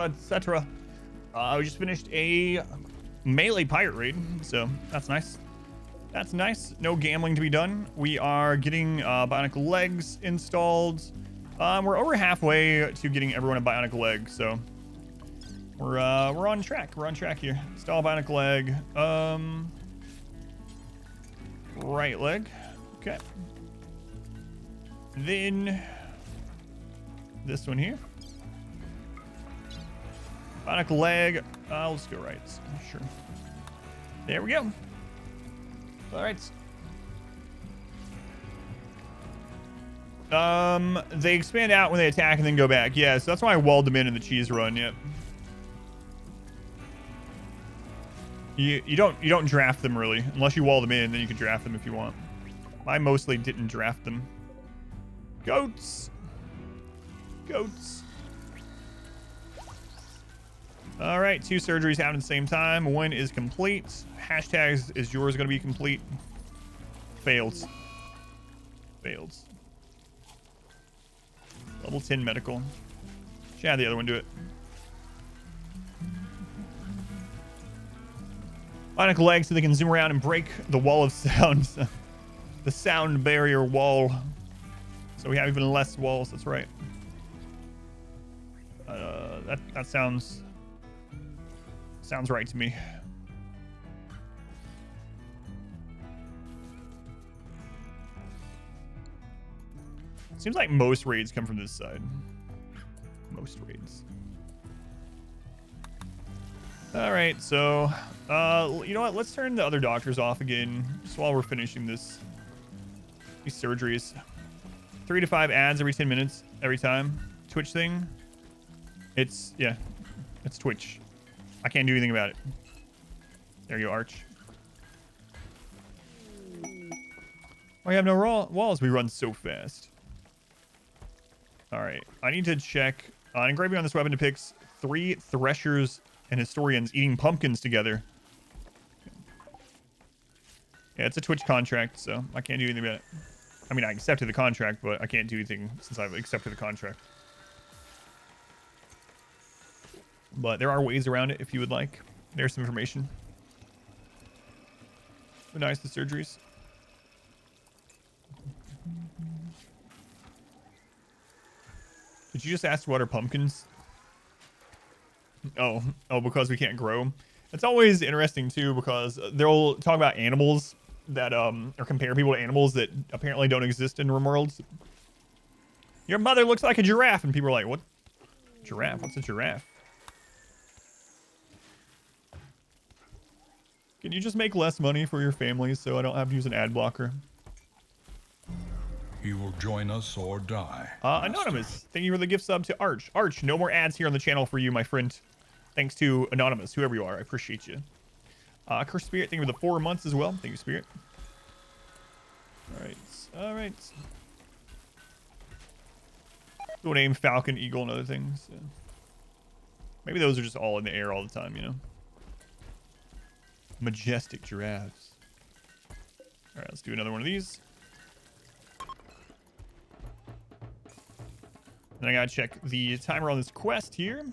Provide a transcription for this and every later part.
etc. We just finished a melee pirate raid, so that's nice. That's nice. No gambling to be done. We are getting bionic legs installed. We're over halfway to getting everyone a bionic leg, so we're on track. We're on track here. Install bionic leg. Right leg. Okay. Then this one here. Bionic leg. Let's go right. Sure. There we go. All right. They expand out when they attack and then go back. Yeah, so that's why I walled them in the cheese run. Yep. You don't draft them really unless you wall them in. Then you can draft them if you want. I mostly didn't draft them. Goats. Goats. All right, 2 surgeries happening at the same time. 1 is complete. Hashtags is yours going to be complete? Failed. Failed. Level 10 medical. Should have the other one do it. Bionic legs so they can zoom around and break the wall of sound. The sound barrier wall. So we have even less walls. That's right. That sounds right to me. Seems like most raids come from this side. Most raids. All right, so you know what? Let's turn the other doctors off again, just while we're finishing these surgeries. 3 to 5 ads every 10 minutes, every time. Twitch thing. It's Twitch. I can't do anything about it. There you go, Arch. We have no walls. We run so fast. All right, I need to check. Engraving on this weapon depicts 3 threshers and historians eating pumpkins together. Yeah, it's a Twitch contract, so I can't do anything about it. I mean, I accepted the contract, but I can't do anything since I've accepted the contract. But there are ways around it if you would like. There's some information. But nice, the surgeries. Did you just ask what are pumpkins? Oh, because we can't grow them. It's always interesting too because they'll talk about animals that or compare people to animals that apparently don't exist in RimWorld. Your mother looks like a giraffe, and people are like, "What? Giraffe? What's a giraffe?" Can you just make less money for your family so I don't have to use an ad blocker? He will join us or die. Anonymous, thank you for the gift sub to Arch. Arch, no more ads here on the channel for you, my friend. Thanks to Anonymous, whoever you are. I appreciate you. Curse Spirit, thank you for the 4 months as well. Thank you, Spirit. All right. All right. Go name Falcon, Eagle, and other things. Yeah. Maybe those are just all in the air all the time, you know? Majestic giraffes. All right, let's do another one of these. Then I gotta check the timer on this quest here.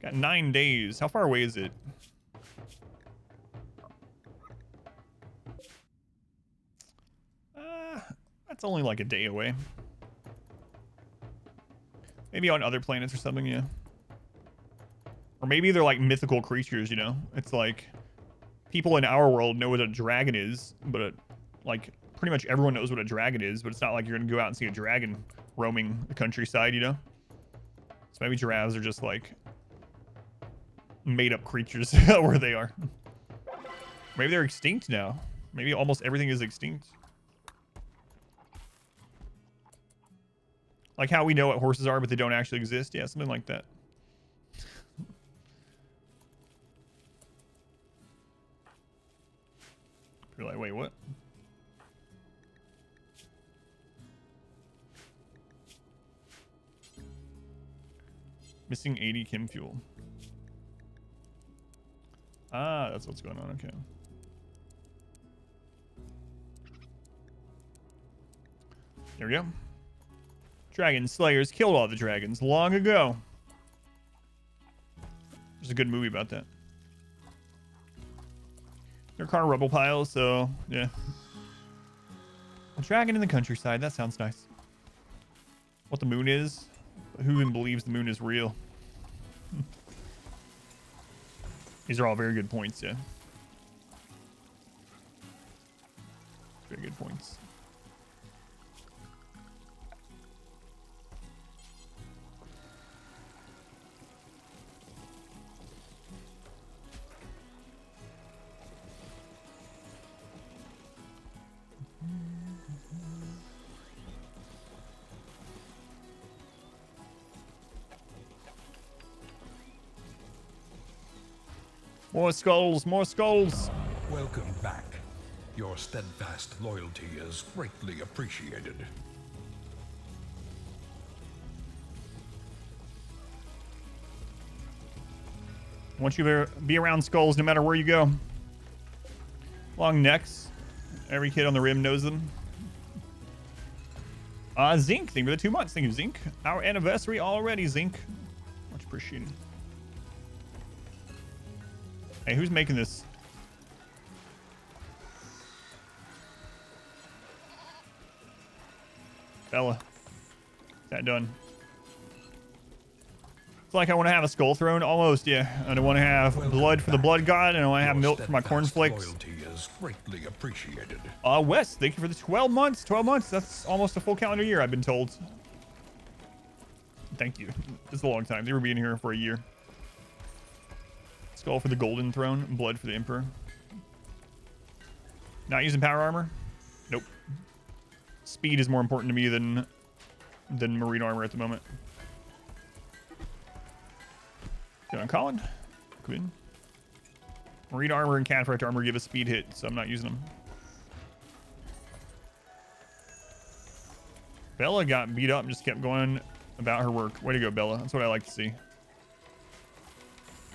Got 9 days. How far away is it? That's only like a day away. Maybe on other planets or something, yeah. Or maybe they're like mythical creatures, you know? It's like people in our world know what a dragon is, but like pretty much everyone knows what a dragon is, but it's not like you're gonna go out and see a dragon roaming the countryside, you know? So maybe giraffes are just like made up creatures where they are. Maybe they're extinct now. Maybe almost everything is extinct. Like how we know what horses are, but they don't actually exist. Yeah, something like that. You're like, wait, what? Missing 80 chem fuel. Ah, that's what's going on. Okay. There we go. Dragon Slayers killed all the dragons long ago. There's a good movie about that. Their car rubble pile, so yeah. A dragon in the countryside. That sounds nice. What the moon is? Who even believes the moon is real? These are all very good points, yeah. Very good points. More skulls, more skulls. Welcome back. Your steadfast loyalty is greatly appreciated. I want you to be around skulls no matter where you go. Long necks. Every kid on the rim knows them. Zinc, thank you for the 2 months. Thank you, Zinc. Our anniversary already, Zinc. Much appreciated. Hey, who's making this? Bella. Is that done? It's like I want to have a skull throne. Almost, yeah. And I want to have blood for the blood god, and I want to have milk for my cornflakes. Loyalty is greatly appreciated. Wes, thank you for the 12 months. 12 months. That's almost a full calendar year, I've been told. Thank you. It's a long time. They were being here for a year. Skull for the golden throne. Blood for the emperor. Not using power armor? Nope. Speed is more important to me than marine armor at the moment. Good on Colin. Come in. Marine armor and catapult armor give a speed hit, so I'm not using them. Bella got beat up and just kept going about her work. Way to go, Bella. That's what I like to see.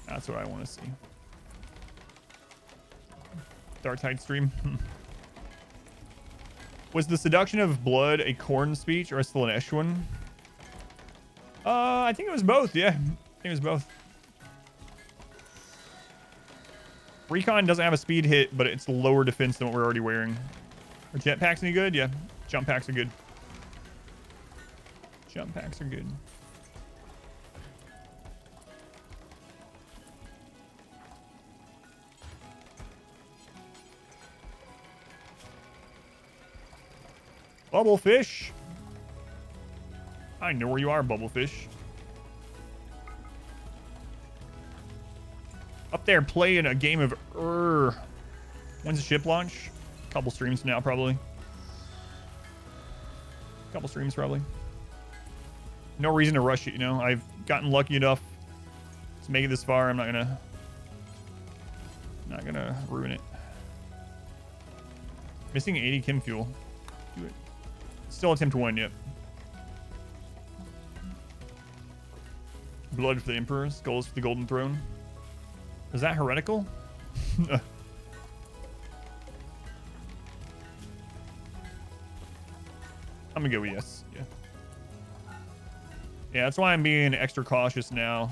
That's what I want to see. Dark Tide stream. Was the seduction of blood a corn speech or a Slanesh one? I think it was both. Yeah, I think it was both. Recon doesn't have a speed hit, but it's lower defense than what we're already wearing. Are jetpacks any good? Yeah, jump packs are good. Jump packs are good. Bubblefish. I know where you are, Bubblefish. Up there playing a game of When's the ship launch? Couple streams from now, probably. Couple streams, probably. No reason to rush it, you know. I've gotten lucky enough to make it this far. I'm not gonna ruin it. Missing 80 chem fuel. Do it. Still attempt to win, yep. Blood for the Emperor, skulls for the Golden Throne. Is that heretical? I'm gonna go with yes. Yeah. Yeah, that's why I'm being extra cautious now.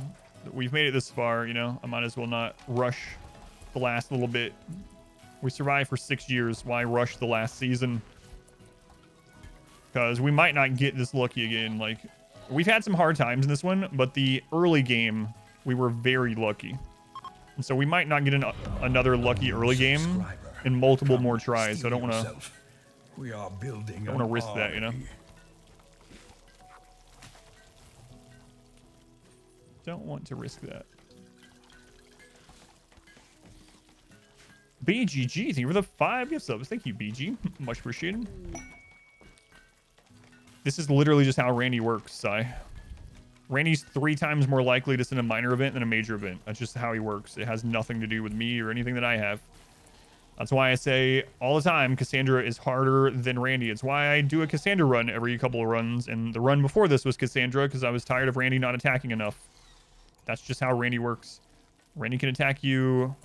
We've made it this far, you know. I might as well not rush the last little bit. We survived for 6 years. Why rush the last season? Because we might not get this lucky again. Like, we've had some hard times in this one, but the early game, we were very lucky. And so we might not get another lucky early game in multiple more tries. So I don't want to. We are building. Don't want to risk that, you know. Don't want to risk that. BGG, thank you for the 5 gift subs. Thank you, BG. Much appreciated. This is literally just how Randy works, Sai. Randy's 3 times more likely to send a minor event than a major event. That's just how he works. It has nothing to do with me or anything that I have. That's why I say all the time, Cassandra is harder than Randy. It's why I do a Cassandra run every couple of runs. And the run before this was Cassandra because I was tired of Randy not attacking enough. That's just how Randy works. Randy can attack you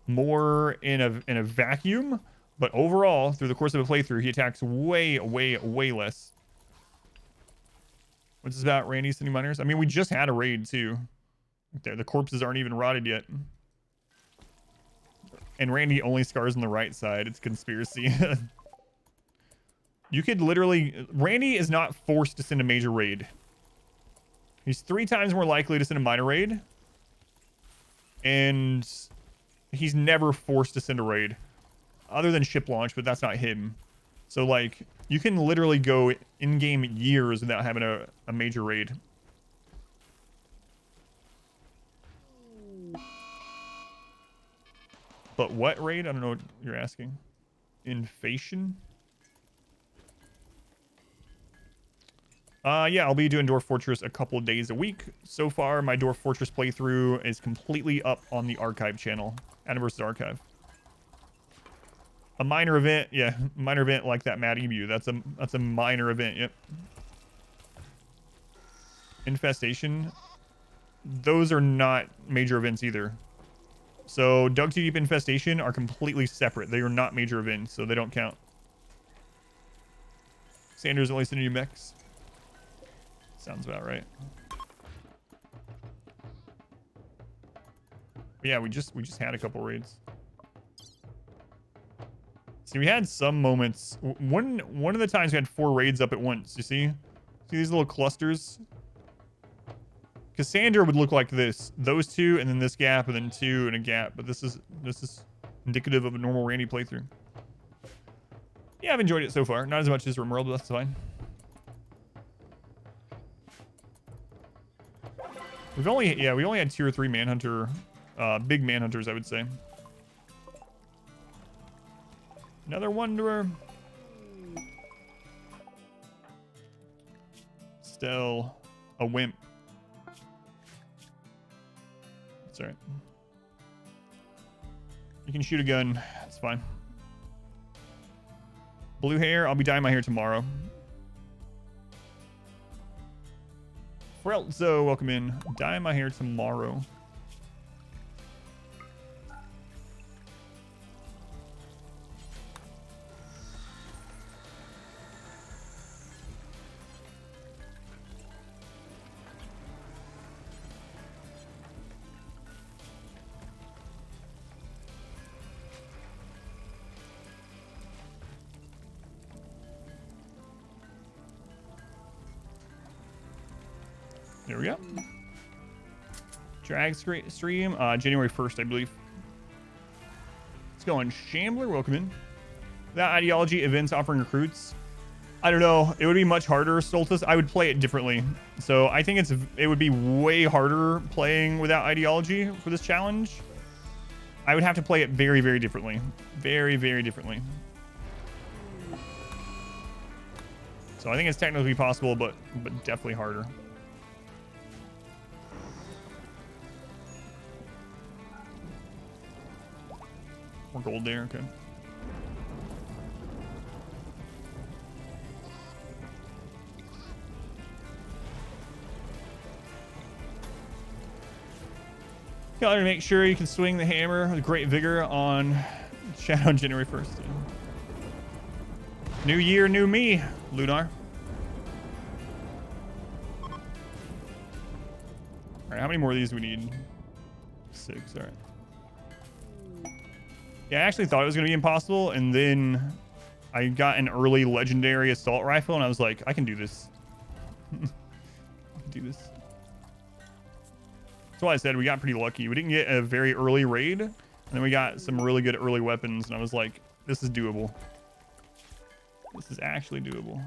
more in a vacuum, but overall, through the course of a playthrough, he attacks way less. What's this about Randy sending miners? I mean, we just had a raid too. There, the corpses aren't even rotted yet. And Randy only scars on the right side. It's conspiracy. You could literally... Randy is not forced to send a major raid. He's 3 times more likely to send a minor raid. And he's never forced to send a raid. Other than ship launch, but that's not him. So, like, you can literally go in-game years without having a major raid. But what raid? I don't know what you're asking. Infation? Yeah, I'll be doing Dwarf Fortress a couple of days a week. So far, my Dwarf Fortress playthrough is completely up on the archive channel. AdamVs Archive. A minor event, yeah, minor event like that Mad Emu. That's a minor event, yep. Infestation. Those are not major events either. So Dug Too Deep Infestation are completely separate. They are not major events, so they don't count. Sanders only sending you mechs. Sounds about right. But yeah, we just had a couple raids. See, we had some moments. One of the times we had 4 raids up at once. You see? See these little clusters? Cassandra would look like this. Those 2, and then this gap, and then 2, and a gap. But this is indicative of a normal Randy playthrough. Yeah, I've enjoyed it so far. Not as much as RimWorld, but that's fine. We only had 2 or 3 manhunter, big manhunters, I would say. Another wanderer. Still a wimp. That's all right. You can shoot a gun. It's fine. Blue hair. I'll be dyeing my hair tomorrow. Frelzo, welcome in. Dyeing my hair tomorrow. There we go. Drag stream, January 1st, I believe. Let's go on Shambler. Welcome in. That ideology events offering recruits. I don't know. It would be much harder, Stoltus. I would play it differently. So I think it would be way harder playing without ideology for this challenge. I would have to play it very, very differently. Very, very differently. So I think it's technically possible, but definitely harder. More gold there, okay. Gotta make sure you can swing the hammer with great vigor on Shadow on January 1st. Yeah. New year, new me, Lunar. Alright, how many more of these do we need? 6, alright. Yeah, I actually thought it was going to be impossible, and then I got an early legendary assault rifle, and I was like, I can do this. I can do this. That's why I said we got pretty lucky. We didn't get a very early raid, and then we got some really good early weapons, and I was like, this is doable. This is actually doable.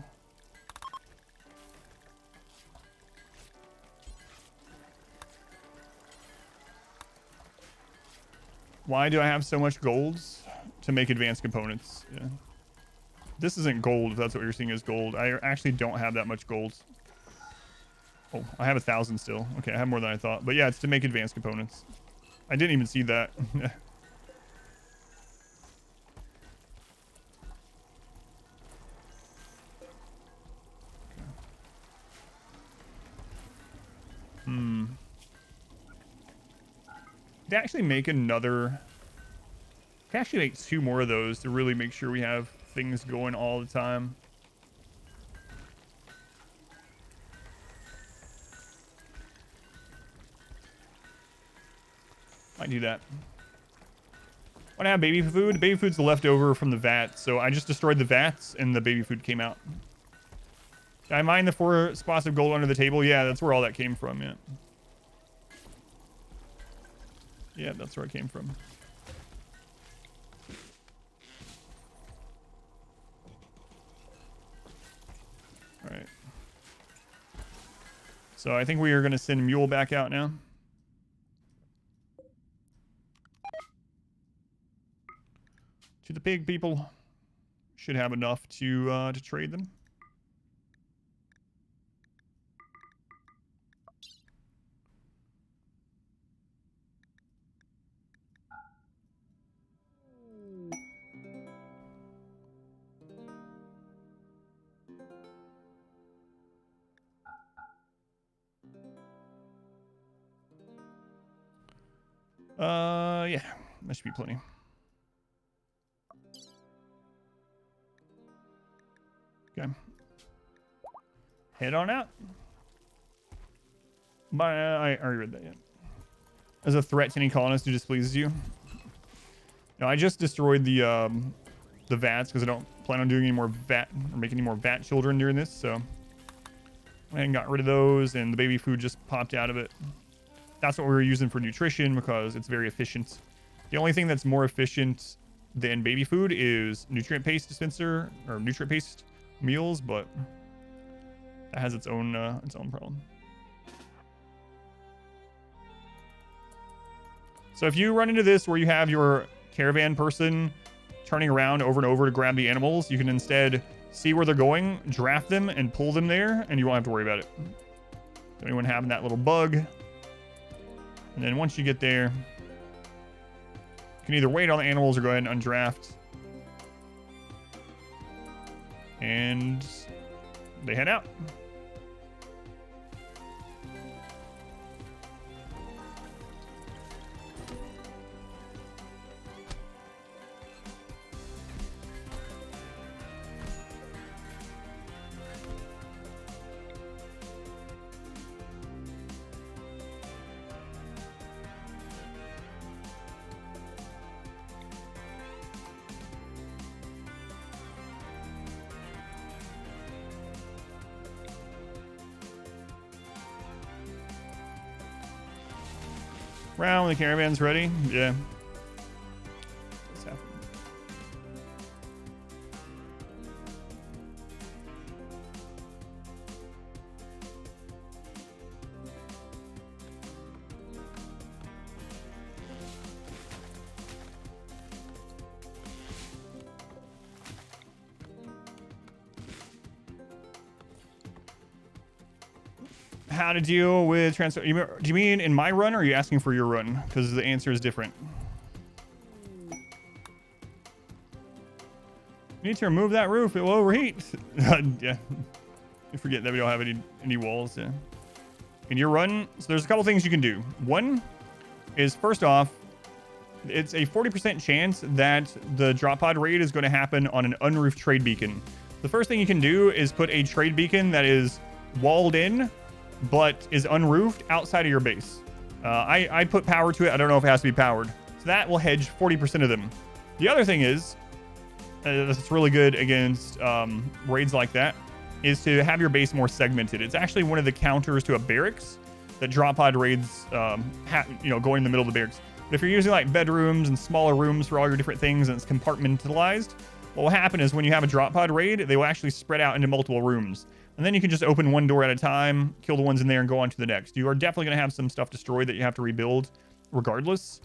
Why do I have so much golds? To make advanced components. Yeah. This isn't gold, if that's what you're seeing as gold. I actually don't have that much gold. Oh, I have 1,000 still. Okay, I have more than I thought. But yeah, it's to make advanced components. I didn't even see that. To actually make another... I can actually make 2 more of those to really make sure we have things going all the time. Might do that. Want to have baby food? Baby food's left over from the vat, so I just destroyed the vats and the baby food came out. Did I mine the 4 spots of gold under the table? Yeah, that's where all that came from, yeah. Yeah, that's where it came from. Alright. So I think we are going to send Mule back out now. To the pig people. Should have enough to trade them. Yeah, that should be plenty. Okay. Head on out. But I already read that yet. As a threat to any colonist who displeases you. No, I just destroyed the vats because I don't plan on doing any more vat or making any more vat children during this, so I went and got rid of those, and the baby food just popped out of it. That's what we were using for nutrition because it's very efficient. The only thing that's more efficient than baby food is nutrient paste dispenser or nutrient paste meals, but that has its own problem. So if you run into this where you have your caravan person turning around over and over to grab the animals, you can instead see where they're going, draft them, and pull them there, and you won't have to worry about it. So anyone having that little bug. And then once you get there, you can either wait on the animals or go ahead and undraft. And they head out. Round when the caravan's ready. Yeah. What's happening? How to deal with transfer? Do you mean in my run, or are you asking for your run? Because the answer is different. You need to remove that roof; it will overheat. Yeah, you forget that we don't have any walls. Yeah. In your run, so there's a couple things you can do. One is, first off, it's a 40% chance that the drop pod raid is going to happen on an unroofed trade beacon. The first thing you can do is put a trade beacon that is walled in, but is unroofed outside of your base. I put power to it. I don't know if it has to be powered. So that will hedge 40% of them. The other thing is, that's really good against raids like that, is to have your base more segmented. It's actually one of the counters to a barracks that drop pod raids, going in the middle of the barracks. But if you're using like bedrooms and smaller rooms for all your different things and it's compartmentalized, what will happen is when you have a drop pod raid, they will actually spread out into multiple rooms. And then you can just open one door at a time, kill the ones in there, and go on to the next. You are definitely going to have some stuff destroyed that you have to rebuild regardless.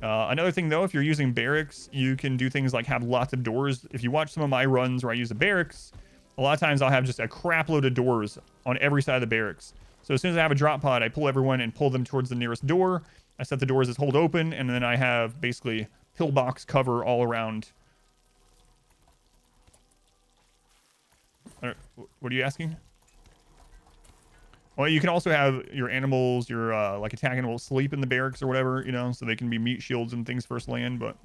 Another thing, though, if you're using barracks, you can do things like have lots of doors. If you watch some of my runs where I use a barracks, a lot of times I'll have just a crap load of doors on every side of the barracks. So as soon as I have a drop pod, I pull everyone and pull them towards the nearest door. I set the doors as hold open, and then I have basically pillbox cover all around. What are you asking? Well, you can also have your animals, your like attack animals, sleep in the barracks or whatever, so they can be meat shields and things first land. But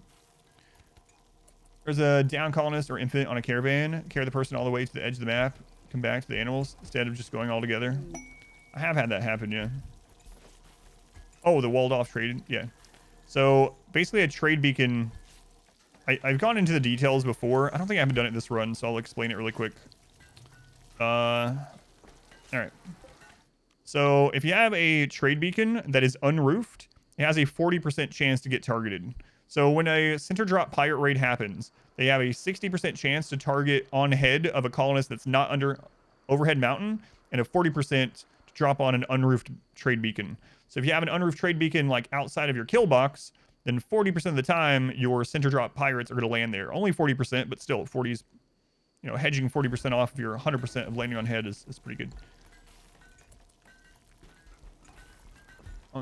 there's a down colonist or infant on a caravan. Carry the person all the way to the edge of the map. Come back to the animals instead of just going all together. I have had that happen, yeah. Oh, the walled off trade, yeah. So basically a trade beacon, I've gone into the details before. I don't think I haven't done it this run, so I'll explain it really quick. All right. So if you have a trade beacon that is unroofed, it has a 40% chance to get targeted. So when a center drop pirate raid happens, they have a 60% chance to target on head of a colonist that's not under overhead mountain, and a 40% to drop on an unroofed trade beacon. So if you have an unroofed trade beacon like outside of your kill box, then 40% of the time your center drop pirates are going to land there. Only 40%, but still 40's, you know, hedging 40% off of your 100% of landing on head is pretty good.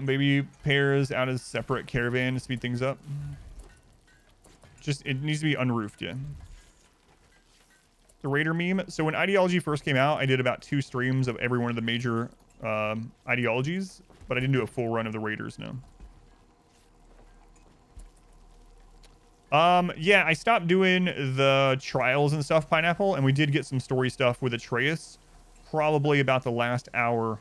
Baby pairs out as separate caravan to speed things up. Just, it needs to be unroofed, yeah. The Raider meme. So when Ideology first came out, I did about 2 streams of every one of the major ideologies, but I didn't do a full run of the Raiders, no. Yeah, I stopped doing the trials and stuff, Pineapple, and we did get some story stuff with Atreus, probably about the last hour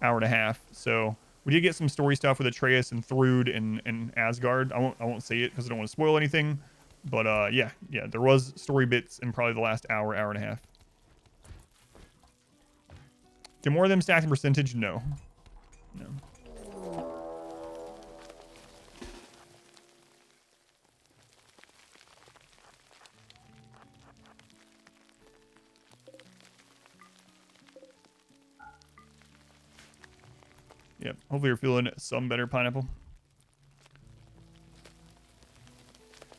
and a half. So we did get some story stuff with Atreus and Thrud and Asgard. I won't say it because I don't want to spoil anything. But yeah, there was story bits in probably the last hour and a half. Do more of them stack in percentage? No. No. Yep. Hopefully you're feeling some better, Pineapple.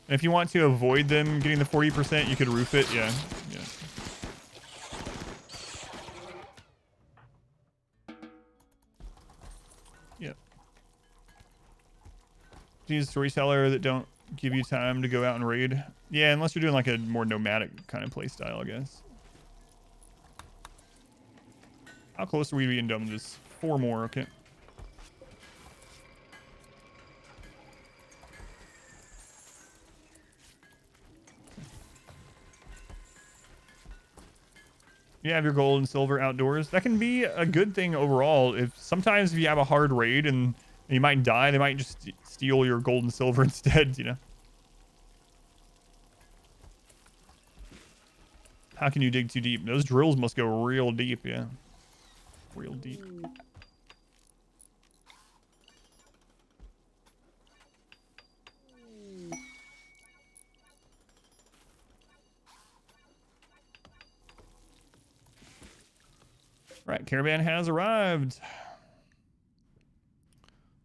And if you want to avoid them getting the 40%, you could roof it. Yeah. Yeah. Yep. These storyteller that don't give you time to go out and raid. Yeah, unless you're doing like a more nomadic kind of play style, I guess. How close are we being done with this? 4 more, okay. You have your gold and silver outdoors. That can be a good thing overall. Sometimes if you have a hard raid and you might die, they might just steal your gold and silver instead, you know. How can you dig too deep? Those drills must go real deep, yeah. Real deep. Right, caravan has arrived.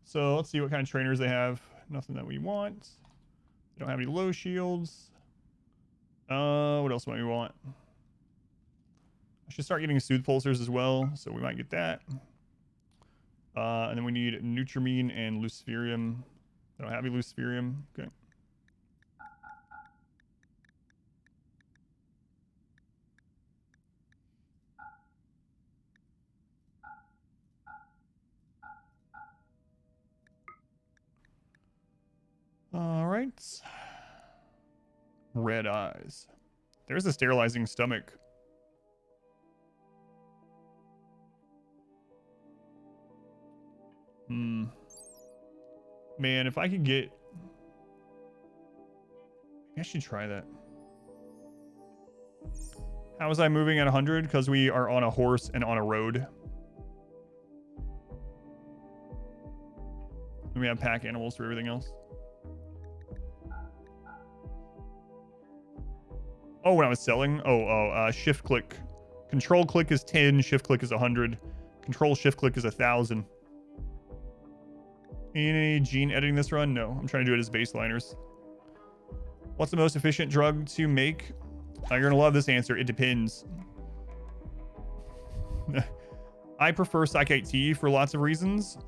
So let's see what kind of trainers they have. Nothing that we want. They don't have any low shields. What else might we want? I should start getting soothe pulsers as well, so we might get that. And then we need Nutrimine and Luciferium. I don't have any Luciferium. Okay. All right. Red eyes. There's a sterilizing stomach. Man, if I could get... I should try that. How was I moving at 100? Because we are on a horse and on a road. And we have pack animals for everything else. Oh, when I was selling? Shift click. Control click is 10, shift click is 100. Control shift click is 1,000. Any gene editing this run? No, I'm trying to do it as baseliners. What's the most efficient drug to make? You're gonna love this answer. It depends. I prefer Psychite T for lots of reasons.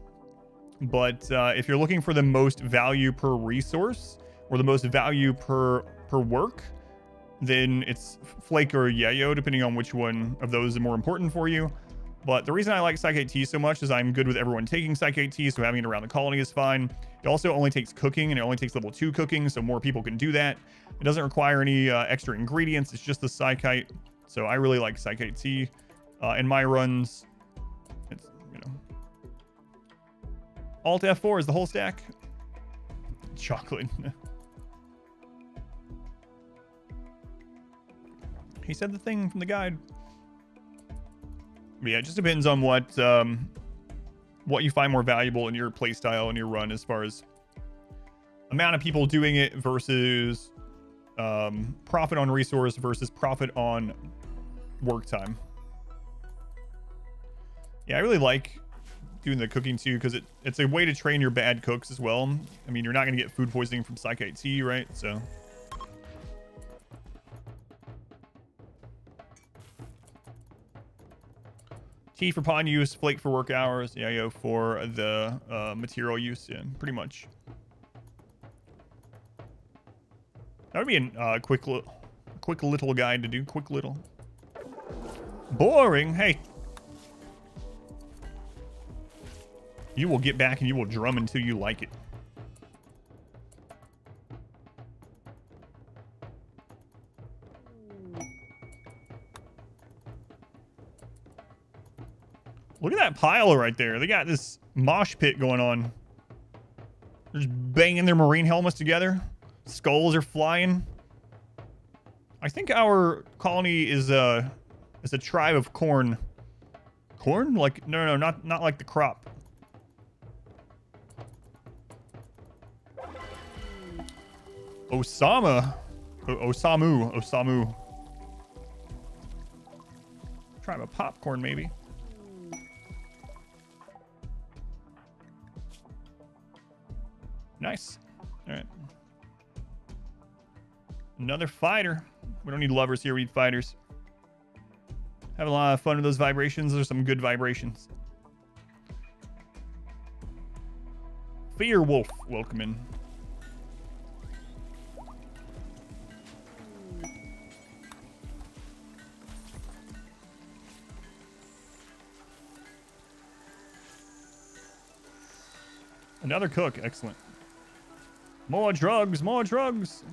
But if you're looking for the most value per resource or the most value per work, then it's Flake or Yayo, depending on which one of those is more important for you. But the reason I like Psychite T so much is I'm good with everyone taking Psychite T, so having it around the colony is fine. It also only takes cooking, and it only takes level 2 cooking, so more people can do that. It doesn't require any extra ingredients. It's just the Psychite. So I really like Psychite T. In my runs, it's, you know. Alt F4 is the whole stack. chocolate. He said the thing from the guide. But yeah, it just depends on what you find more valuable in your playstyle and your run, as far as amount of people doing it versus profit on resource versus profit on work time. Yeah, I really like doing the cooking too, because it's a way to train your bad cooks as well. I mean, you're not going to get food poisoning from Psych IT, right? So T for pawn use, flake for work hours, yo for the material use. Yeah, pretty much. That would be a quick little guide to do. Quick little. Boring. Hey. You will get back and you will drum until you like it. Look at that pile right there. They got this mosh pit going on. They're just banging their marine helmets together. Skulls are flying. I think our colony is a tribe of corn. Corn? Like no, not like the crop. Osamu. Tribe of popcorn, maybe. Nice. All right. Another fighter. We don't need lovers here. We need fighters. Having a lot of fun with those vibrations. Those are some good vibrations. Fear Wolf, welcome in. Another cook, excellent. More drugs, more drugs.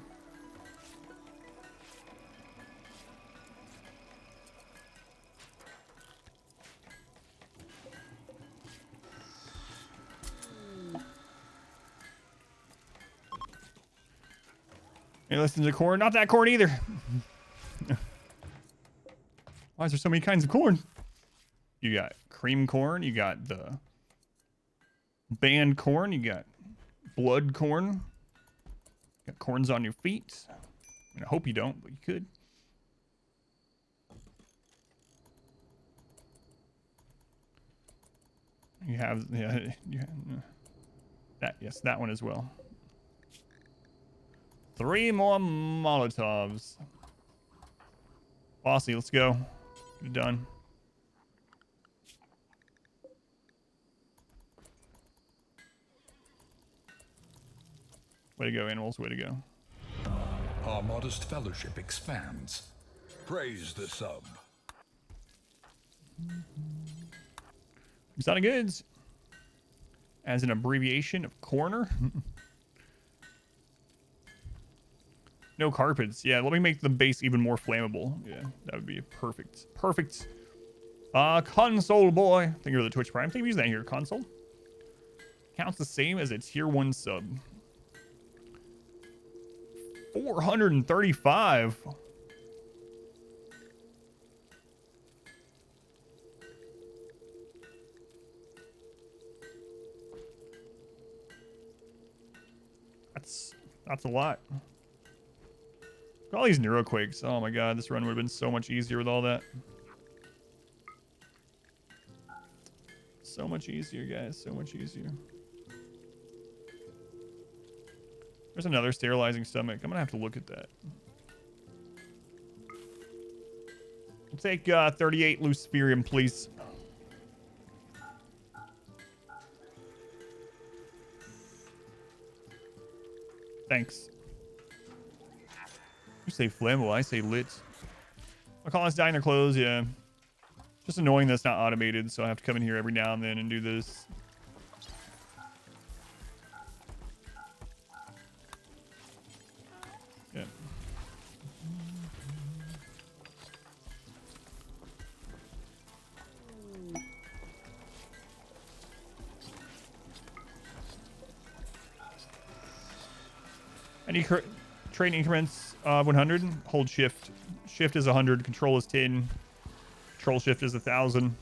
Hey, listen to corn. Not that corn either. Why is there so many kinds of corn? You got cream corn. You got the band corn. You got blood corn. You got corns on your feet. I mean, I hope you don't, but you could. You have that. Yes, that one as well. 3 more Molotovs. Bossy, let's go. Get it done. Way to go, animals. Way to go. Our modest fellowship expands. Praise the sub. Exotic goods. As an abbreviation of corner. No carpets. Yeah, let me make the base even more flammable. Yeah, that would be perfect. Perfect. Console boy. Thank you for the Twitch Prime. Thank you for using that here. Console. Counts the same as a tier 1 sub. 435. That's a lot. Look at all these neuroquakes. Oh my god, this run would have been so much easier with all that. So much easier, guys. So much easier. There's another sterilizing stomach. I'm gonna have to look at that. We'll take 38 Luciferium, please. Thanks. You say flammable, I say lit. My colonists dye in their clothes, yeah. Just annoying that it's not automated, so I have to come in here every now and then and do this. Yeah. Any train increments 100. Hold shift. Shift is 100. Control is 10. Control shift is 1,000.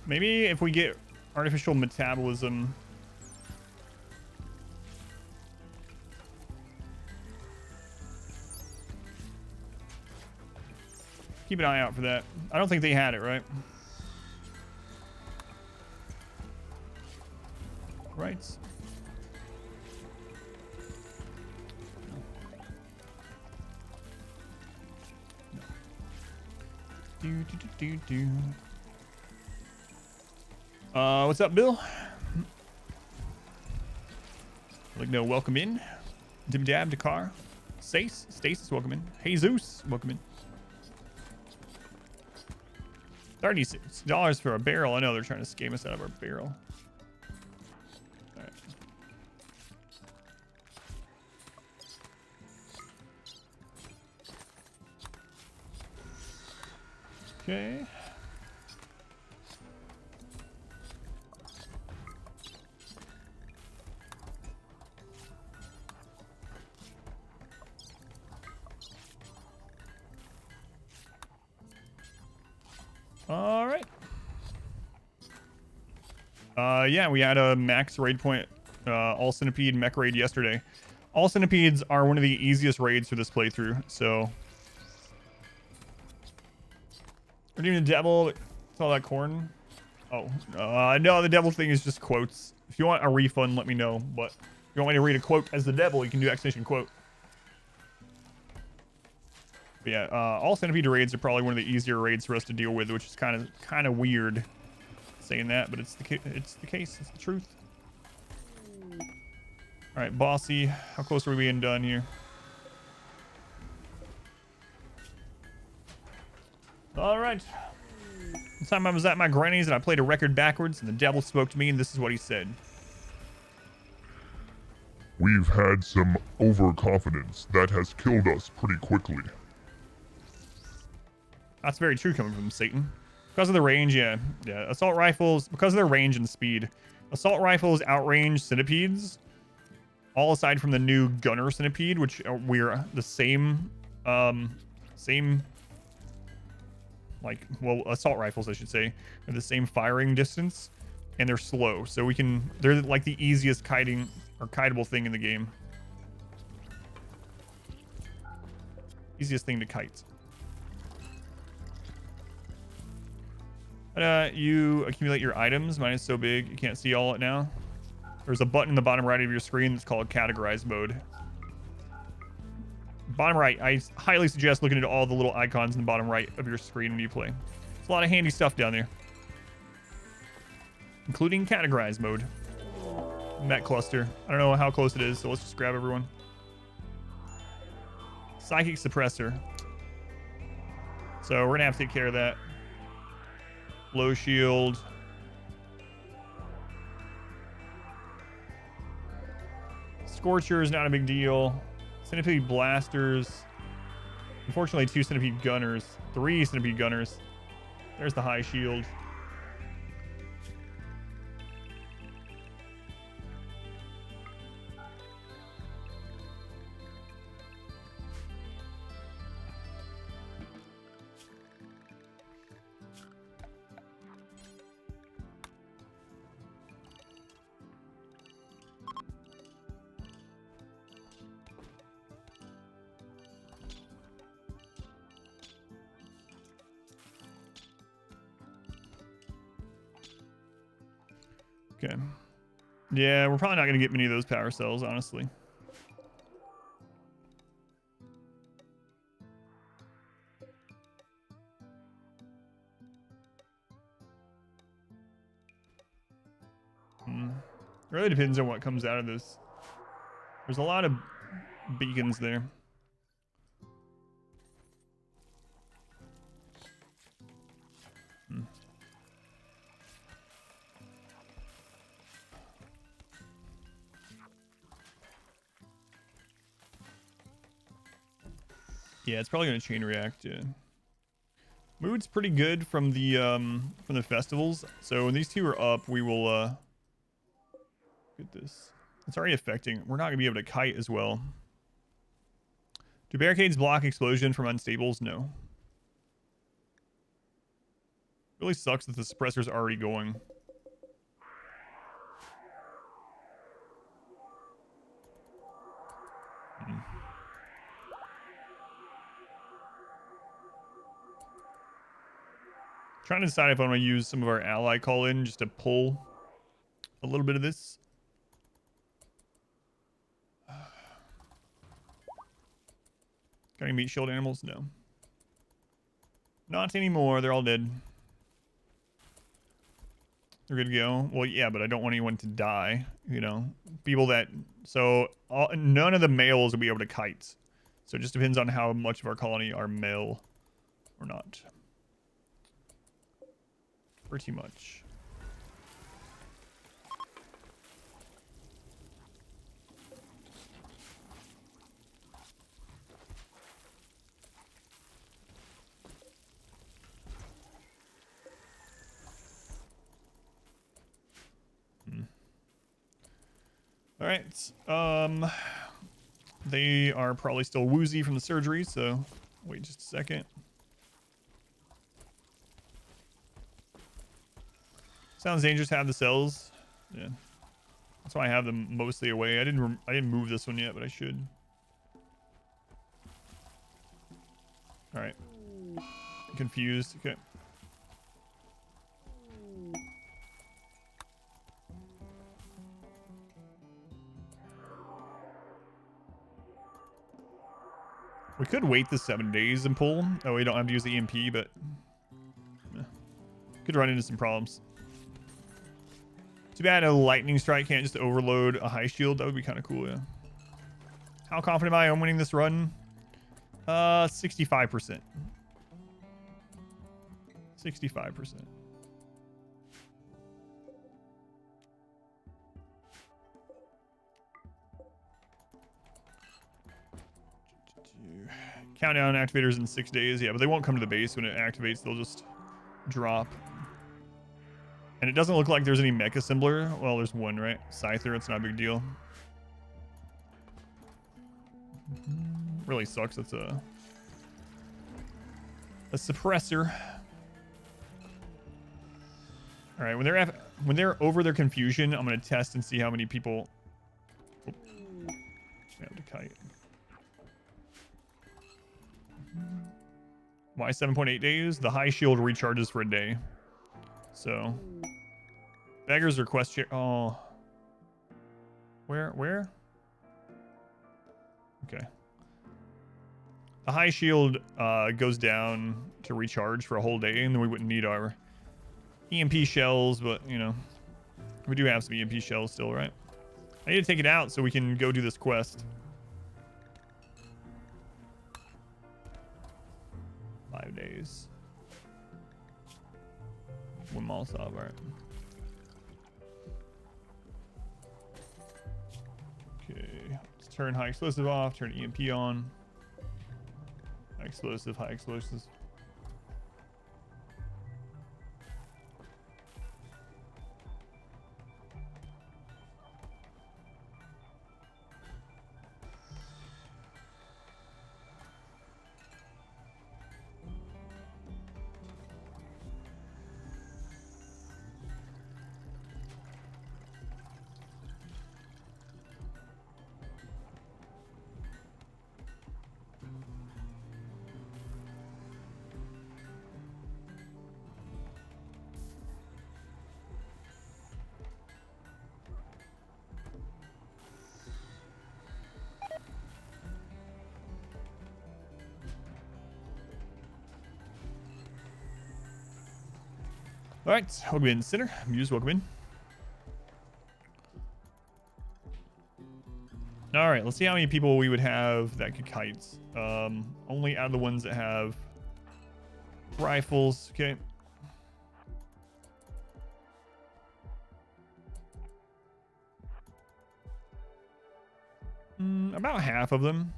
Maybe if we get artificial metabolism. Keep an eye out for that. I don't think they had it, right? Right. No. What's up, Bill? Like, no, welcome in. Dim Dab, Dakar. Stasis, welcome in. Jesus, welcome in. $36 for a barrel. I know they're trying to scam us out of our barrel. All right. Okay. All right. Yeah, we had a max raid point, all centipede mech raid yesterday. All centipedes are one of the easiest raids for this playthrough, so. We're doing the devil. It's all that corn. Oh, no, the devil thing is just quotes. If you want a refund, let me know. But if you want me to read a quote as the devil, you can do exclamation quote. But yeah, all centipede raids are probably one of the easier raids for us to deal with, which is kind of weird saying that, but it's the case. It's the truth. All right, bossy, how close are we being done here? All right. One time I was at my granny's and I played a record backwards, and the devil spoke to me, and this is what he said. We've had some overconfidence that has killed us pretty quickly. That's very true coming from Satan. Because of the range, yeah. Assault rifles, because of their range and speed, assault rifles outrange centipedes. All aside from the new gunner centipede, which we're the same, like, well, assault rifles, I should say, are the same firing distance, and they're slow. So they're like the easiest kiting or kiteable thing in the game. Easiest thing to kite. You accumulate your items. Mine is so big you can't see all it now. There's a button in the bottom right of your screen that's called categorize mode. Bottom right, I highly suggest looking at all the little icons in the bottom right of your screen when you play. There's a lot of handy stuff down there, including categorize mode. Met cluster. I don't know how close it is, so let's just grab everyone. Psychic suppressor. So we're gonna have to take care of that. Low shield. Scorcher is not a big deal. Centipede blasters. Unfortunately, 2 centipede gunners. 3 centipede gunners. There's the high shield. Okay. Yeah, we're probably not going to get many of those power cells, honestly. It really depends on what comes out of this. There's a lot of beacons there. Yeah, it's probably gonna chain react. Yeah. Mood's pretty good from the festivals. So when these two are up, we will get this. It's already affecting. We're not gonna be able to kite as well. Do barricades block explosion from unstables? No. Really sucks that the suppressor's already going. Trying to decide if I want to use some of our ally call in just to pull a little bit of this. Got any meat shield animals? No. Not anymore. They're all dead. They're good to go. Well, yeah, but I don't want anyone to die. You know, people that none of the males will be able to kite. So it just depends on how much of our colony are male or not. Pretty much. All right. They are probably still woozy from the surgery, so wait just a second. Sounds dangerous to have the cells. Yeah. That's why I have them mostly away. I didn't move this one yet, but I should. All right. Confused. Okay. We could wait the 7 days and pull. That way we don't have to use the EMP, but could run into some problems. Too bad a lightning strike can't just overload a high shield. That would be kind of cool, yeah. How confident am I on winning this run? 65%. 65%. Countdown activators in 6 days. Yeah, but they won't come to the base when it activates. They'll just drop. And it doesn't look like there's any mech assembler. Well, there's one, right? Scyther, it's not a big deal. Really sucks. It's a suppressor. All right, when they're over their confusion, I'm gonna test and see how many people. Oh, I have to kite. Why 7.8 days? The high shield recharges for a day. So, beggars request share. Oh, where? Okay. The high shield goes down to recharge for a whole day, and then we wouldn't need our EMP shells, but you know, we do have some EMP shells still, right? I need to take it out so we can go do this quest. 5 days. One Molotov, all right. Okay, let's turn high explosive off, turn EMP on. High explosives. All right, welcome in, Sinner. Muse, welcome in. All right, let's see how many people we would have that could kite. Only out of the ones that have rifles. Okay. About half of them.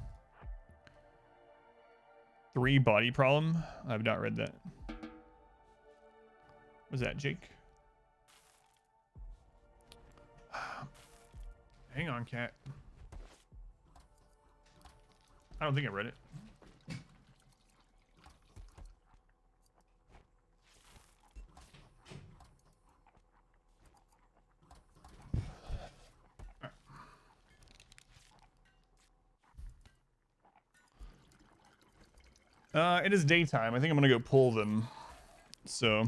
3 body problem. I've not read that. Was that Jake? Hang on, cat. I don't think I read it. It is daytime. I think I'm gonna go pull them. So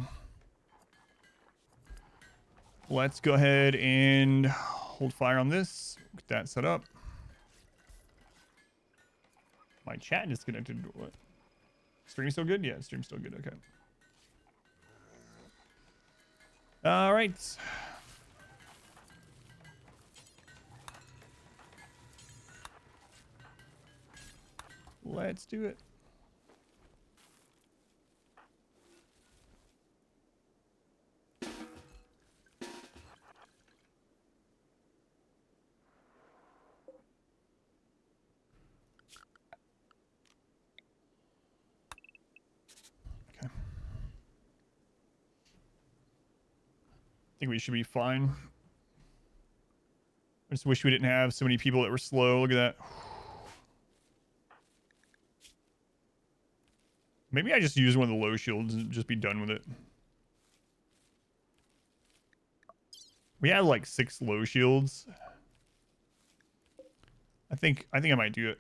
let's go ahead and hold fire on this. Get that set up. My chat disconnected. What? Stream still good? Yeah, stream's still good. Okay. All right. Let's do it. Okay. I think we should be fine. I just wish we didn't have so many people that were slow. Look at that. Maybe I just use one of the low shields and just be done with it. We had like 6 low shields. I think I might do it.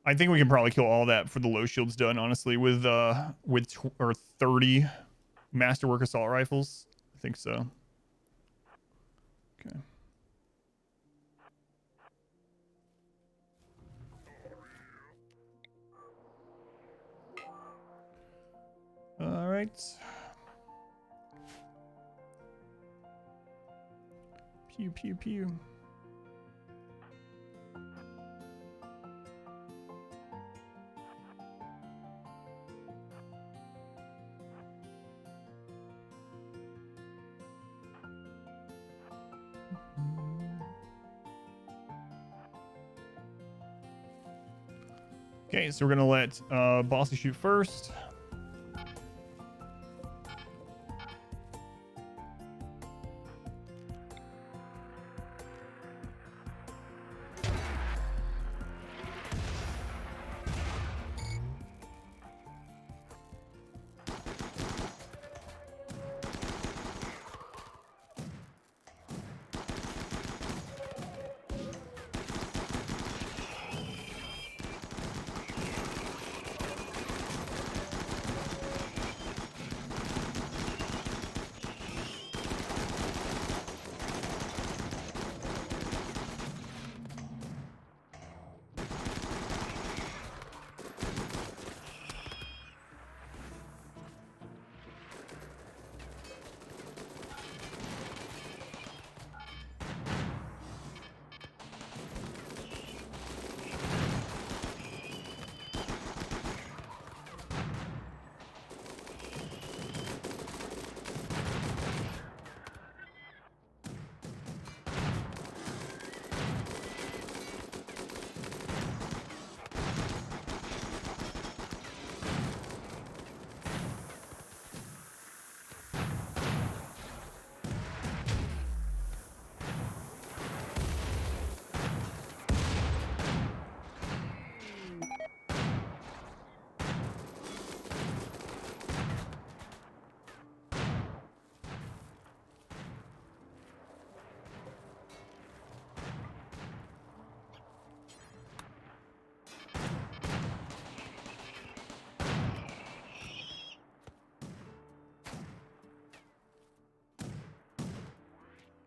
I think we can probably kill all that for the low shields done, honestly, with 30 masterwork assault rifles. I think so. Okay. All right. Pew pew pew. Okay, so we're gonna let Bossy shoot first.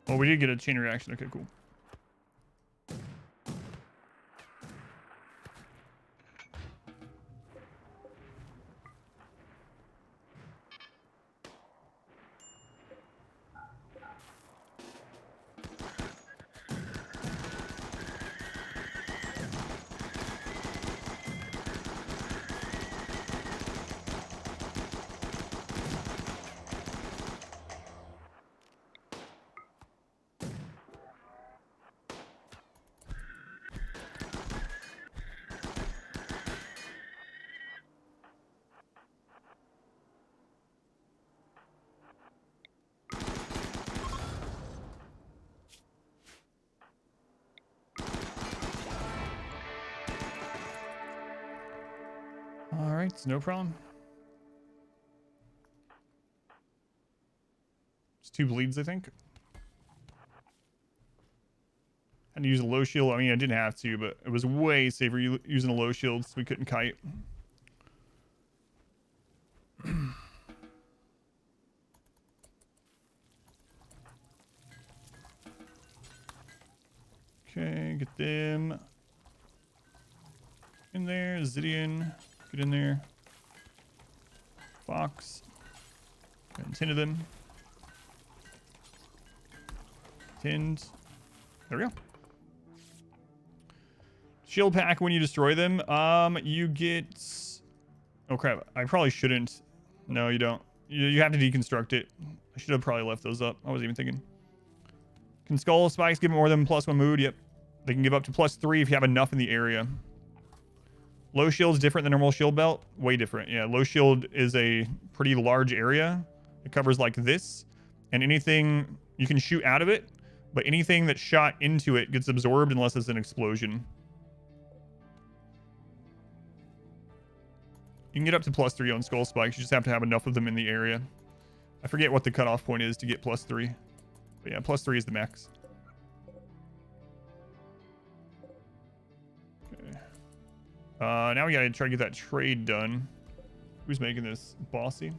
Oh, we did get a chain reaction. Okay, cool. right, no problem. It's 2 bleeds, I think. Had to use a low shield. I mean, I didn't have to, but it was way safer using a low shield, so we couldn't kite. Okay, get them in there. Zidian, get in there. Fox, and 10 of them. Tinned. There we go. Shield pack when you destroy them. You get... Oh crap, I probably shouldn't. No, you don't. You have to deconstruct it. I should have probably left those up. I wasn't even thinking. Can skull spikes give more than +1 mood? Yep. They can give up to +3 if you have enough in the area. Low shield's different than normal shield belt. Way different. Yeah, low shield is a pretty large area. It covers like this. And anything... You can shoot out of it, but anything that's shot into it gets absorbed unless it's an explosion. You can get up to +3 on skull spikes. You just have to have enough of them in the area. I forget what the cutoff point is to get +3. But yeah, +3 is the max. Okay. Now we gotta try to get that trade done. Who's making this? Bossy?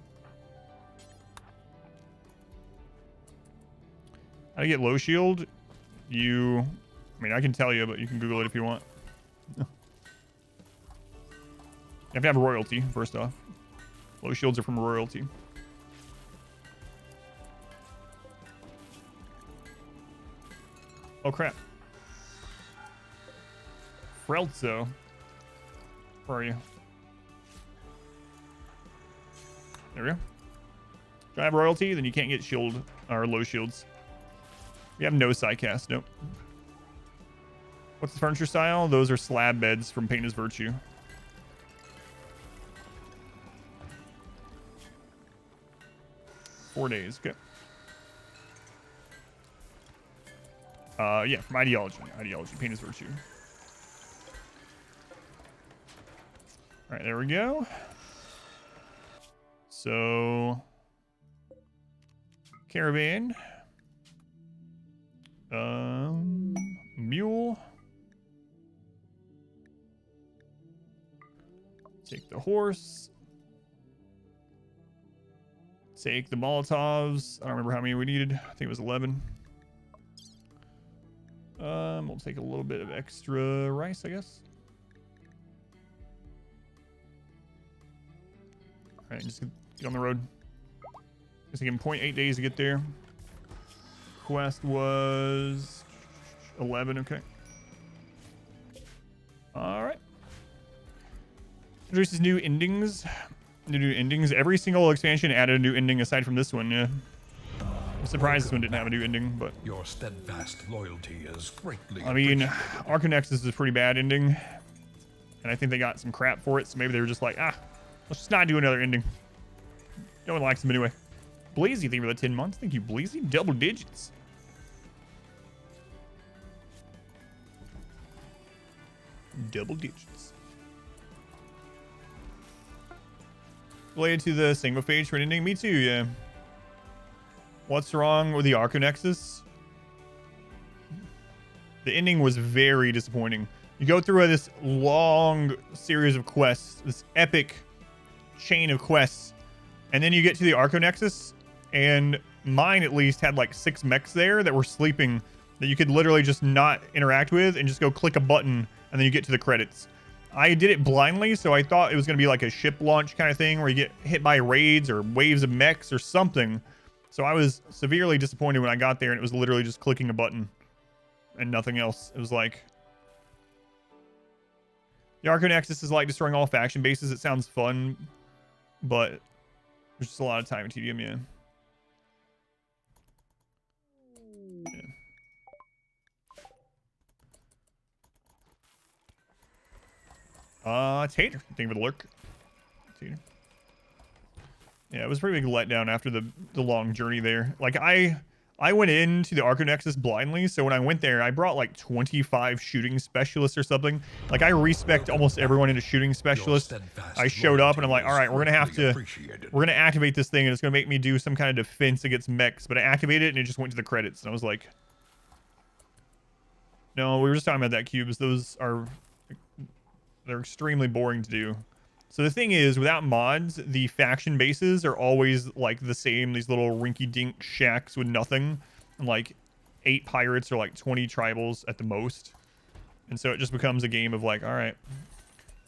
How to get low shield? I mean, I can tell you, but you can Google it if you want. You have to have a royalty, first off. Low shields are from royalty. Oh, crap. Frelzo. Where are you? There we go. If you have royalty, then you can't get shield or low shields. We have no sidecast, nope. What's the furniture style? Those are slab beds from Pain is Virtue. Four days, okay. Yeah, from Ideology. Ideology, Pain is Virtue. All right, there we go. So, caravan. Mule. Take the horse. Take the Molotovs. I don't remember how many we needed. I think it was 11. We'll take a little bit of extra rice, I guess. All right, just get on the road. It's taking 0.8 days to get there. Quest was 11. Okay. All right. Introduces new endings. New endings. Every single expansion added a new ending aside from this one. Yeah. I'm surprised this one didn't have a new ending, but your steadfast loyalty is greatly I mean, appreciated. Arconexus is a pretty bad ending, and I think they got some crap for it. So maybe they were just like, let's just not do another ending. No one likes them anyway. Blazy, thank you for the 10 months. Thank you, Blazy. Double digits. Double digits. Related to the Sigmaphage for an ending? Me too, yeah. What's wrong with the Arconexus? The ending was very disappointing. You go through this long series of quests, this epic chain of quests, and then you get to the Arconexus, and mine at least had like 6 mechs there that were sleeping that you could literally just not interact with and just go click a button, and then you get to the credits. I did it blindly, so I thought it was going to be like a ship launch kind of thing where you get hit by raids or waves of mechs or something. So I was severely disappointed when I got there and it was literally just clicking a button and nothing else. It was like... The Arconexus is like destroying all faction bases. It sounds fun, but there's just a lot of time and tedium, yeah. Tater. Thank you for the lurk. Tater. Yeah, it was a pretty big letdown after the long journey there. Like, I I went into the Arconexus blindly, so when I went there, I brought like 25 shooting specialists or something. Like, I respect almost everyone into shooting specialist. I showed up and I'm like, all right, we're gonna activate this thing and it's gonna make me do some kind of defense against mechs. But I activated it and it just went to the credits and I was like, no, we were just talking about that, Cubes. They're extremely boring to do. So the thing is, without mods, the faction bases are always like the same. These little rinky-dink shacks with nothing. And like 8 pirates or like 20 tribals at the most. And so it just becomes a game of like, all right,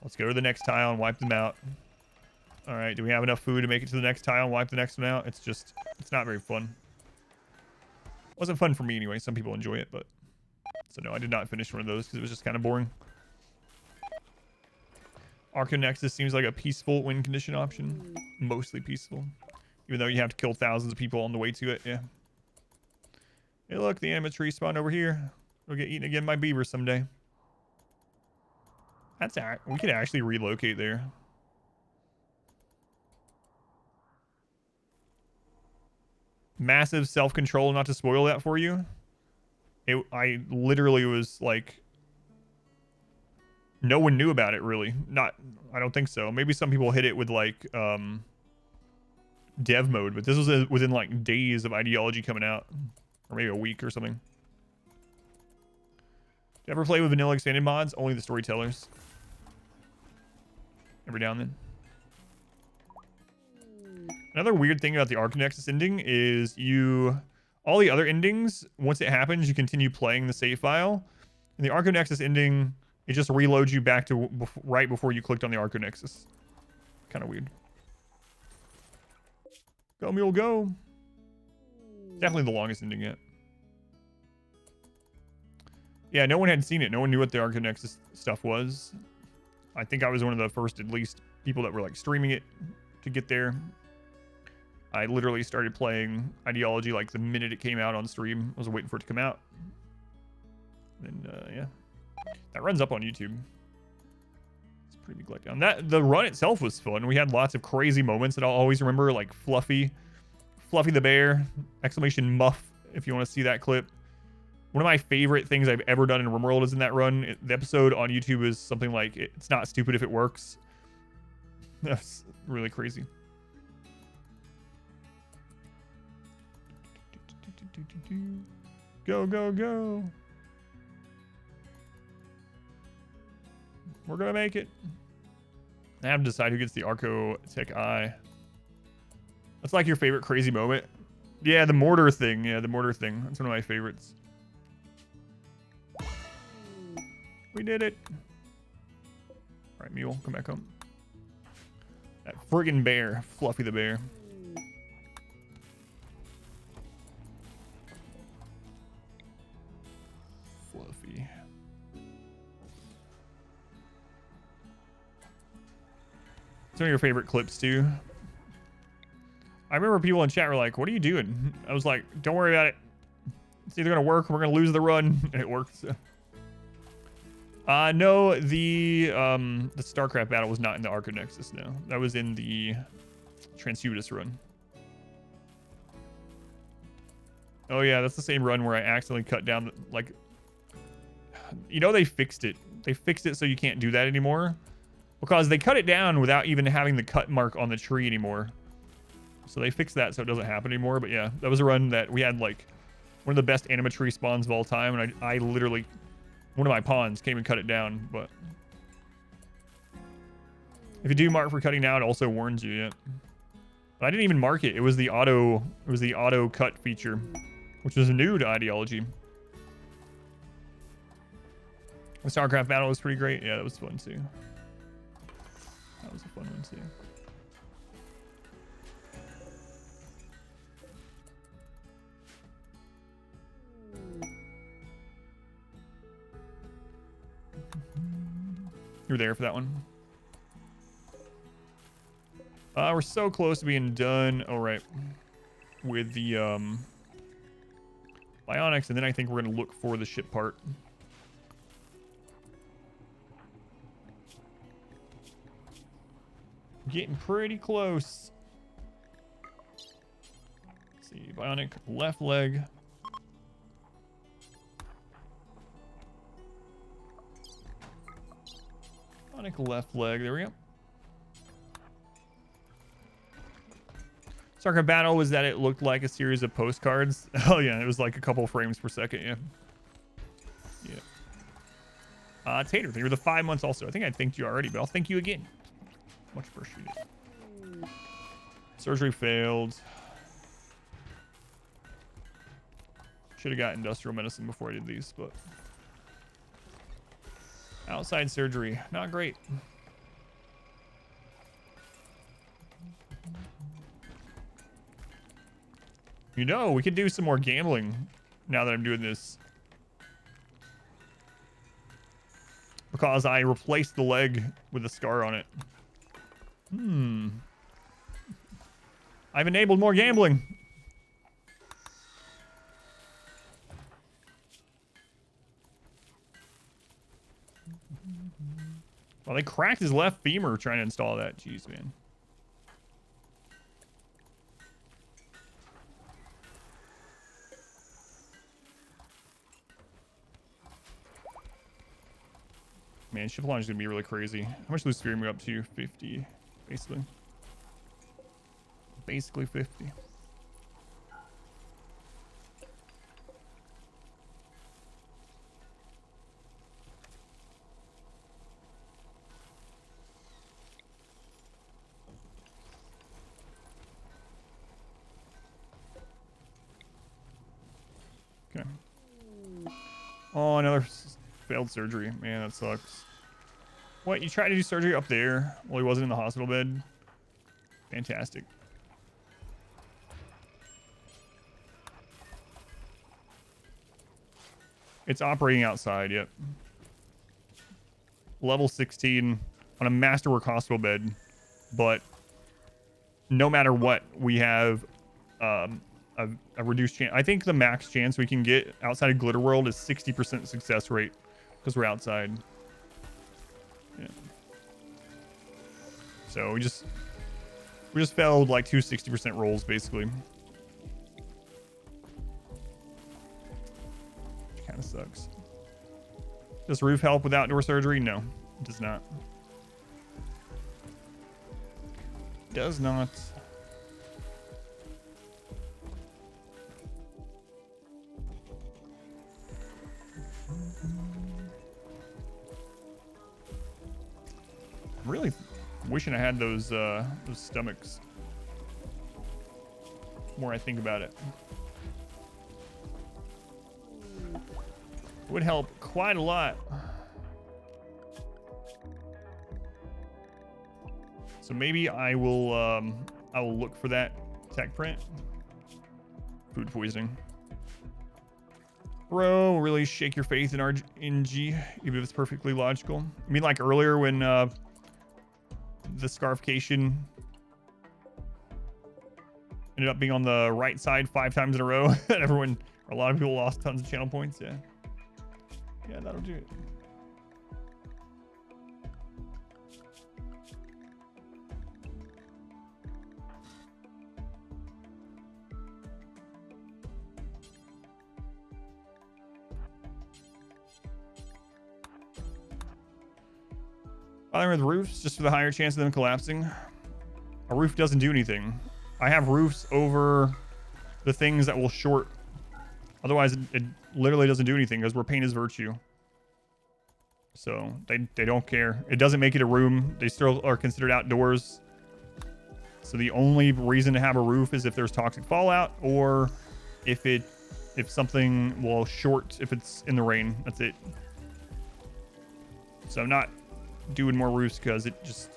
let's go to the next tile and wipe them out. All right, do we have enough food to make it to the next tile and wipe the next one out? It's not very fun. Wasn't fun for me anyway. Some people enjoy it, but... So no, I did not finish one of those because it was just kind of boring. Arconexus seems like a peaceful win condition option. Mostly peaceful. Even though you have to kill thousands of people on the way to it, yeah. Hey look, the anima tree spawned over here. We'll get eaten again by beavers someday. That's alright. We could actually relocate there. Massive self-control not to spoil that for you. I literally was like... No one knew about it, really. I don't think so. Maybe some people hit it with, like, dev mode, but this was within, like, days of ideology coming out. Or maybe a week or something. Do you ever play with vanilla expanded mods? Only the storytellers. Every now and then. Another weird thing about the Arconexus ending is all the other endings, once it happens, you continue playing the save file. In the Arconexus ending... It just reloads you back to right before you clicked on the Arconexus. Kind of weird. Go, mule, go. Definitely the longest ending yet. Yeah, no one had seen it. No one knew what the Arconexus stuff was. I think I was one of the first, at least, people that were like streaming it to get there. I literally started playing Ideology like the minute it came out on stream. I was waiting for it to come out. And yeah. That runs up on YouTube. It's a pretty big letdown. The run itself was fun. We had lots of crazy moments that I'll always remember, like Fluffy the bear, exclamation muff, if you want to see that clip. One of my favorite things I've ever done in RimWorld is in that run. The episode on YouTube is something like, it's not stupid if it works. That's really crazy. Go, go, go. We're gonna make it. I have to decide who gets the Arco Tech Eye. That's like your favorite crazy moment. Yeah, the mortar thing. Yeah, the mortar thing. That's one of my favorites. We did it. All right, mule, come back home. That friggin' bear, Fluffy the bear. Fluffy. Some of your favorite clips too. I remember people in chat were like, what are you doing? I was like, don't worry about it. It's either gonna work or we're gonna lose the run. And it worked. So. No, the StarCraft battle was not in the Arconexus, no. That was in the Transhumanist run. Oh yeah, that's the same run where I accidentally cut down, like... You know they fixed it. They fixed it so you can't do that anymore. Because they cut it down without even having the cut mark on the tree anymore. So they fixed that so it doesn't happen anymore. But yeah, that was a run that we had like one of the best anima tree spawns of all time. And I literally, one of my pawns came and cut it down. But if you do mark for cutting down, it also warns you. Yeah. But I didn't even mark it. It was the auto cut feature, which was new to Ideology. The StarCraft battle was pretty great. Yeah, that was fun too. That was a fun one too. You were there for that one. We're so close to being done. All right, with the bionics, and then I think we're gonna look for the ship part. Getting pretty close. Let's see, bionic left leg. Sonic left leg. There we go. StarCraft Battle was that it looked like a series of postcards. Oh yeah, it was like a couple frames per second. Yeah. Yeah. Tater, thank you for the 5 months also. I think I thanked you already, but I'll thank you again. Much appreciated. Surgery failed. Should have got industrial medicine before I did these, but outside surgery, not great. You know, we could do some more gambling now that I'm doing this. Because I replaced the leg with a scar on it. I've enabled more gambling. Well, they cracked his left femur trying to install that. Jeez, man. Man, ship launch is gonna be really crazy. How much loose steering up to? 50, basically. Basically 50. Okay. Oh, another failed surgery. Man, that sucks. What? You tried to do surgery up there while he wasn't in the hospital bed? Fantastic. It's operating outside, yep. Level 16 on a masterwork hospital bed, but no matter what, we have a reduced chance. I think the max chance we can get outside of Glitter World is 60% success rate because we're outside. Yeah. So we just failed like 2 60% rolls basically. Kind of sucks. Does roof help with outdoor surgery? No, it does not. Does not. I'm really wishing I had those stomachs. The more I think about it. Would help quite a lot. So maybe I will look for that tech print. Food poisoning. Bro, really shake your faith in RNG, even if it's perfectly logical. I mean, like earlier when the scarification ended up being on the right side 5 times in a row, and a lot of people lost tons of channel points. Yeah. Yeah, that'll do it. Bothering with roofs just for the higher chance of them collapsing. A roof doesn't do anything. I have roofs over the things that will short. Otherwise, it literally doesn't do anything because we're pain is virtue. So they don't care. It doesn't make it a room. They still are considered outdoors. So the only reason to have a roof is if there's toxic fallout or if something will short if it's in the rain. That's it. So I'm not doing more roofs because there's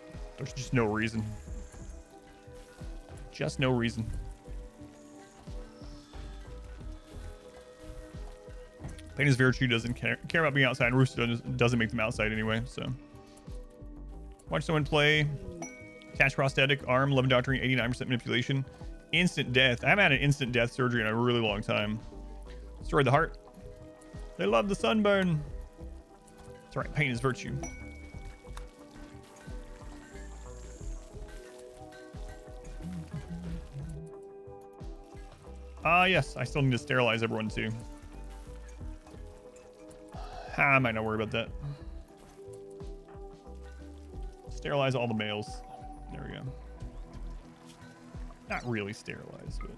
just no reason. Just no reason. Pain is virtue doesn't care about being outside. Roofs doesn't make them outside anyway. So watch someone play. Catch prosthetic arm, 11 doctoring, 89% manipulation, instant death. I haven't had an instant death surgery in a really long time. Destroyed the heart. They love the sunburn. That's right. Pain is virtue. Yes, I still need to sterilize everyone too. I might not worry about that. Sterilize all the males. There we go. Not really sterilized, but...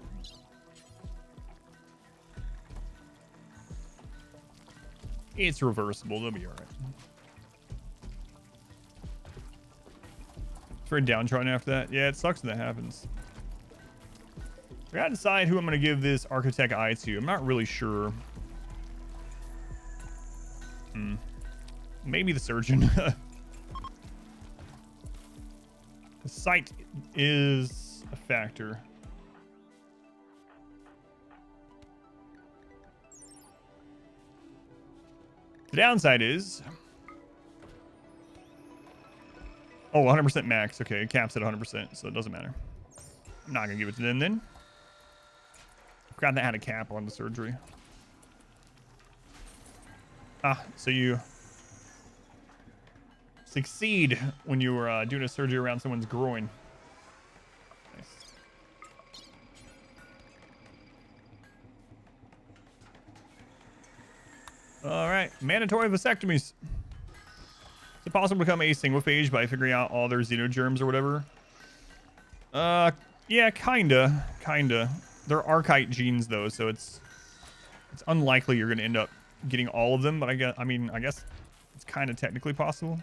It's reversible. They'll be all right. It's very downtrodden after that. Yeah, it sucks when that happens. I gotta decide who I'm gonna give this architect eye to. I'm not really sure. Maybe the surgeon. The site is a factor. The downside is... Oh, 100% max. Okay, it caps at 100%, so it doesn't matter. I'm not going to give it to them then. I forgot that had a cap on the surgery. Ah, so you succeed when you were doing a surgery around someone's groin. Nice. All right, mandatory vasectomies. Is it possible to become a single phage by figuring out all their xenogerms or whatever? Yeah, kinda. They're archite genes though, so it's unlikely you're gonna end up getting all of them. But I guess it's kind of technically possible.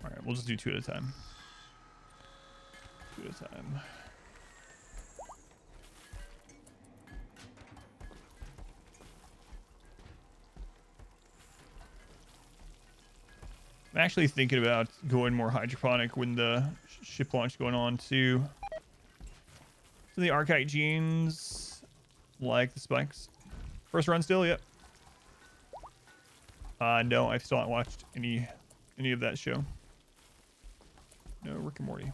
All right, we'll just do 2 at a time. 2 at a time. I'm actually thinking about going more hydroponic when the ship launch going on too. So the archite genes, like the spikes. First run still, yep. No, I still haven't watched any of that show. No Rick and Morty.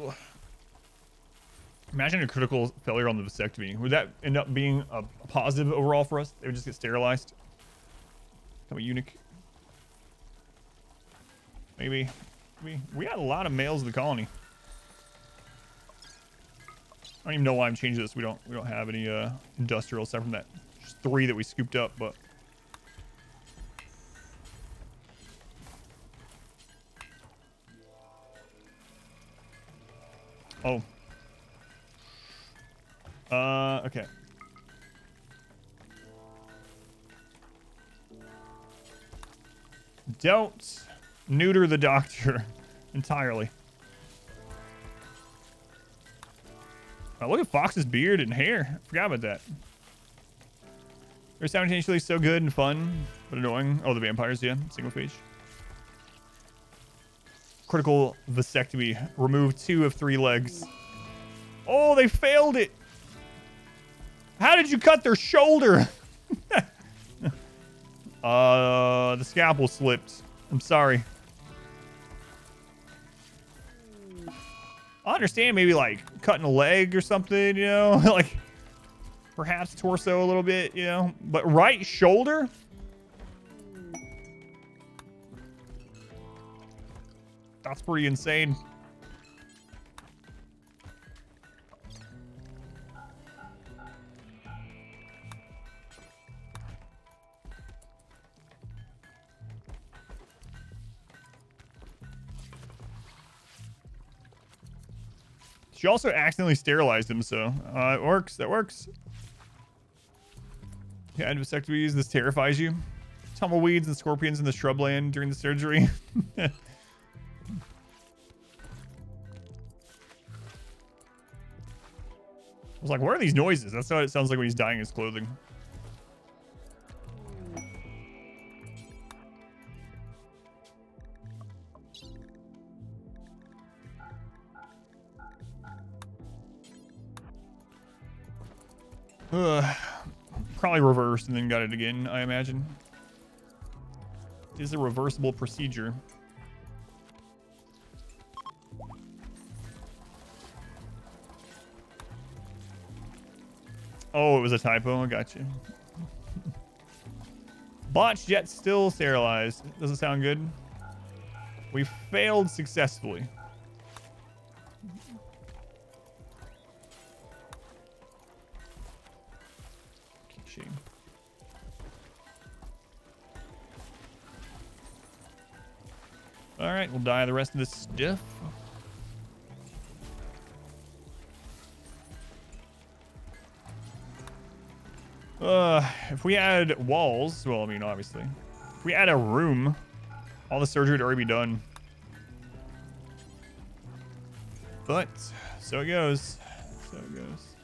Ugh. Imagine a critical failure on the vasectomy. Would that end up being a positive overall for us? They would just get sterilized. Become a eunuch. Maybe. We had a lot of males in the colony. I don't even know why I'm changing this. We don't have any industrial aside from that. Just 3 that we scooped up, but oh. Okay. Don't neuter the doctor entirely. Oh, look at Fox's beard and hair. Forgot about that. They're simultaneously so good and fun, but annoying. Oh, the vampires, yeah. Single phage. Critical vasectomy. Remove 2 of 3 legs. Oh, they failed it. How did you cut their shoulder? The scalpel slipped. I'm sorry. I understand maybe like cutting a leg or something, you know, like perhaps torso a little bit, you know, but right shoulder? That's pretty insane. She also accidentally sterilized him, so it works. That works. Yeah, vasectomies. This terrifies you. Tumbleweeds and scorpions in the shrubland during the surgery. I was like, what are these noises? That's what it sounds like when he's dyeing his clothing. Probably reversed and then got it again, I imagine. It is a reversible procedure. Oh, it was a typo. I got you. Botched yet still sterilized. Doesn't sound good. We failed successfully. Shame. All right, we'll dye the rest of this stuff. If we add walls, well, I mean, obviously, if we add a room, all the surgery would already be done. But so it goes. So it goes.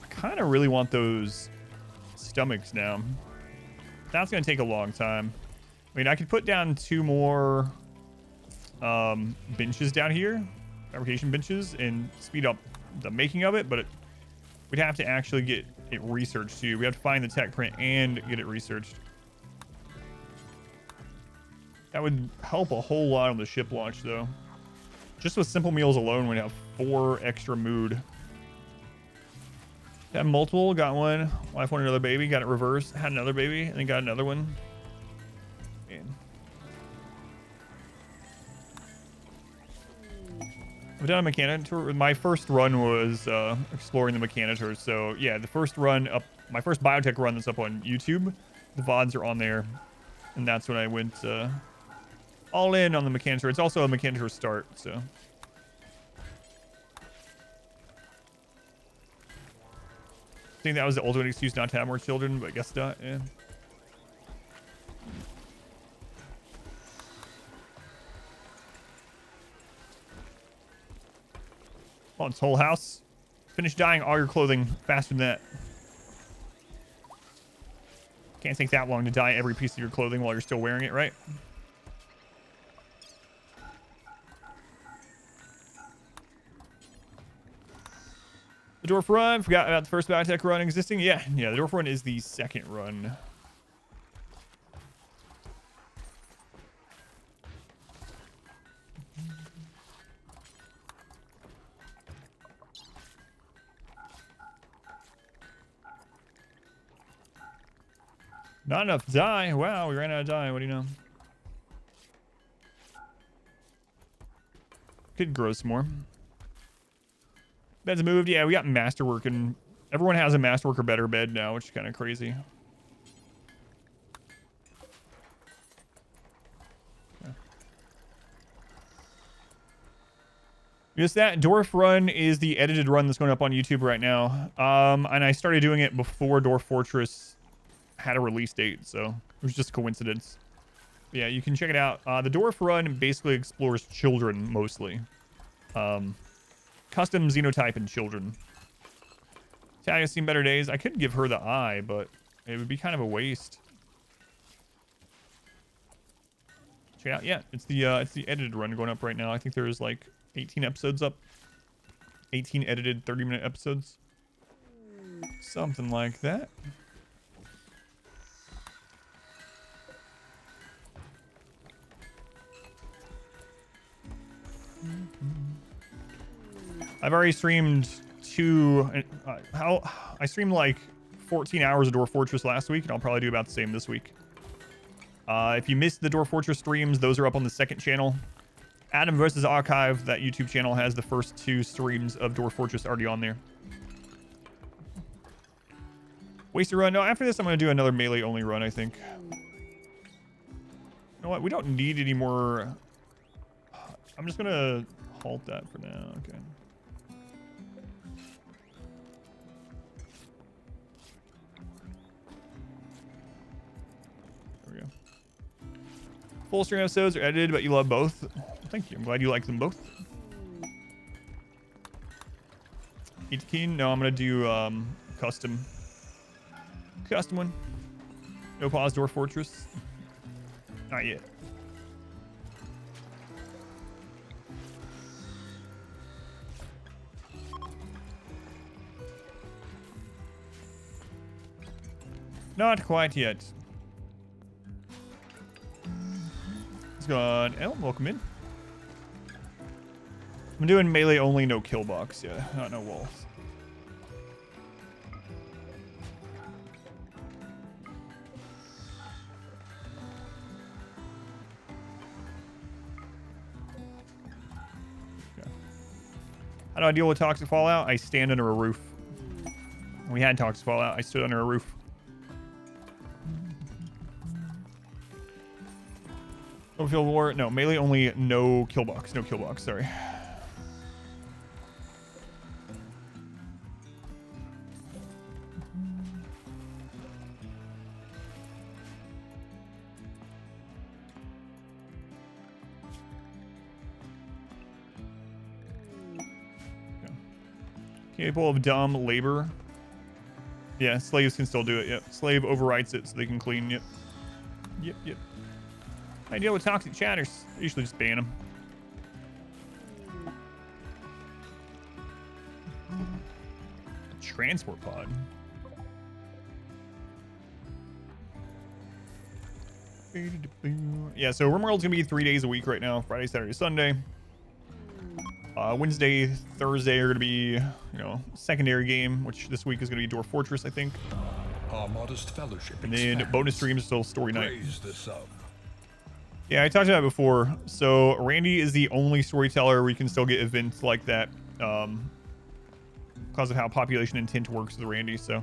I kind of really want those stomachs now. That's going to take a long time. I mean, I could put down 2 more benches down here, fabrication benches, and speed up the making of it, but we'd have to actually get it researched too. We have to find the tech print and get it researched. That would help a whole lot on the ship launch, though. Just with simple meals alone, we'd have 4 extra mood. Got multiple, got one. Wife wanted another baby, got it reversed. Had another baby, and then got another one. Man. I've done a mechanic tour. My first run was exploring the mechanic, so yeah, the first run up, my first biotech run that's up on YouTube, the VODs are on there, and that's when I went all in on the mechanic. It's also a mechanic start, so. I think that was the ultimate excuse not to have more children, but I guess not, yeah. Oh, it's whole house. Finish dyeing all your clothing faster than that. Can't take that long to dye every piece of your clothing while you're still wearing it, right? The Dwarf Run. Forgot about the first biotech run existing. Yeah, the Dwarf Run is the second run. Not enough dye. Wow, we ran out of dye. What do you know? Could grow some more. Beds moved. Yeah, we got masterwork, and everyone has a masterwork or better bed now, which is kind of crazy. Okay. Just that Dwarf Run is the edited run that's going up on YouTube right now. And I started doing it before Dwarf Fortress had a release date, so it was just a coincidence. But yeah, you can check it out. The Dwarf Run basically explores children mostly. Custom xenotype and children. Talia's seen better days. I could give her the eye, but it would be kind of a waste. Check it out. Yeah, it's the edited run going up right now. I think there's like 18 episodes up. 18 edited 30-minute episodes. Something like that. I've already streamed I streamed like 14 hours of Dwarf Fortress last week, and I'll probably do about the same this week. If you missed the Dwarf Fortress streams, those are up on the second channel. Adam vs. Archive, that YouTube channel, has the first 2 streams of Dwarf Fortress already on there. Waster run. No, after this, I'm going to do another melee-only run, I think. You know what? We don't need any more. I'm just going to halt that for now. Okay. There we go. Full stream episodes are edited, but you love both. Thank you. I'm glad you like them both. Eat keen. No, I'm going to do custom one. No pause Dwarf Fortress. Not yet. Not quite yet. It's gone. El, welcome in. I'm doing melee only, no kill box. Yeah, not no walls. How do I deal with toxic fallout? I stand under a roof. We had toxic fallout. I stood under a roof. Field war. No, melee only. No kill box. No kill box. Sorry. Capable of dumb labor. Yeah, slaves can still do it. Yep. Slave overwrites it so they can clean. Yep. Yep. I deal with toxic chatters. I usually just ban them. Transport pod. Yeah, so RimWorld's gonna be 3 days a week right now. Friday, Saturday, Sunday. Wednesday, Thursday are gonna be, secondary game, which this week is gonna be Dwarf Fortress, I think. Our modest fellowship and then bonus streams till story night. Praise the sub. Yeah, I talked about it before. So Randy is the only storyteller we can still get events like that, because of how population intent works with Randy. So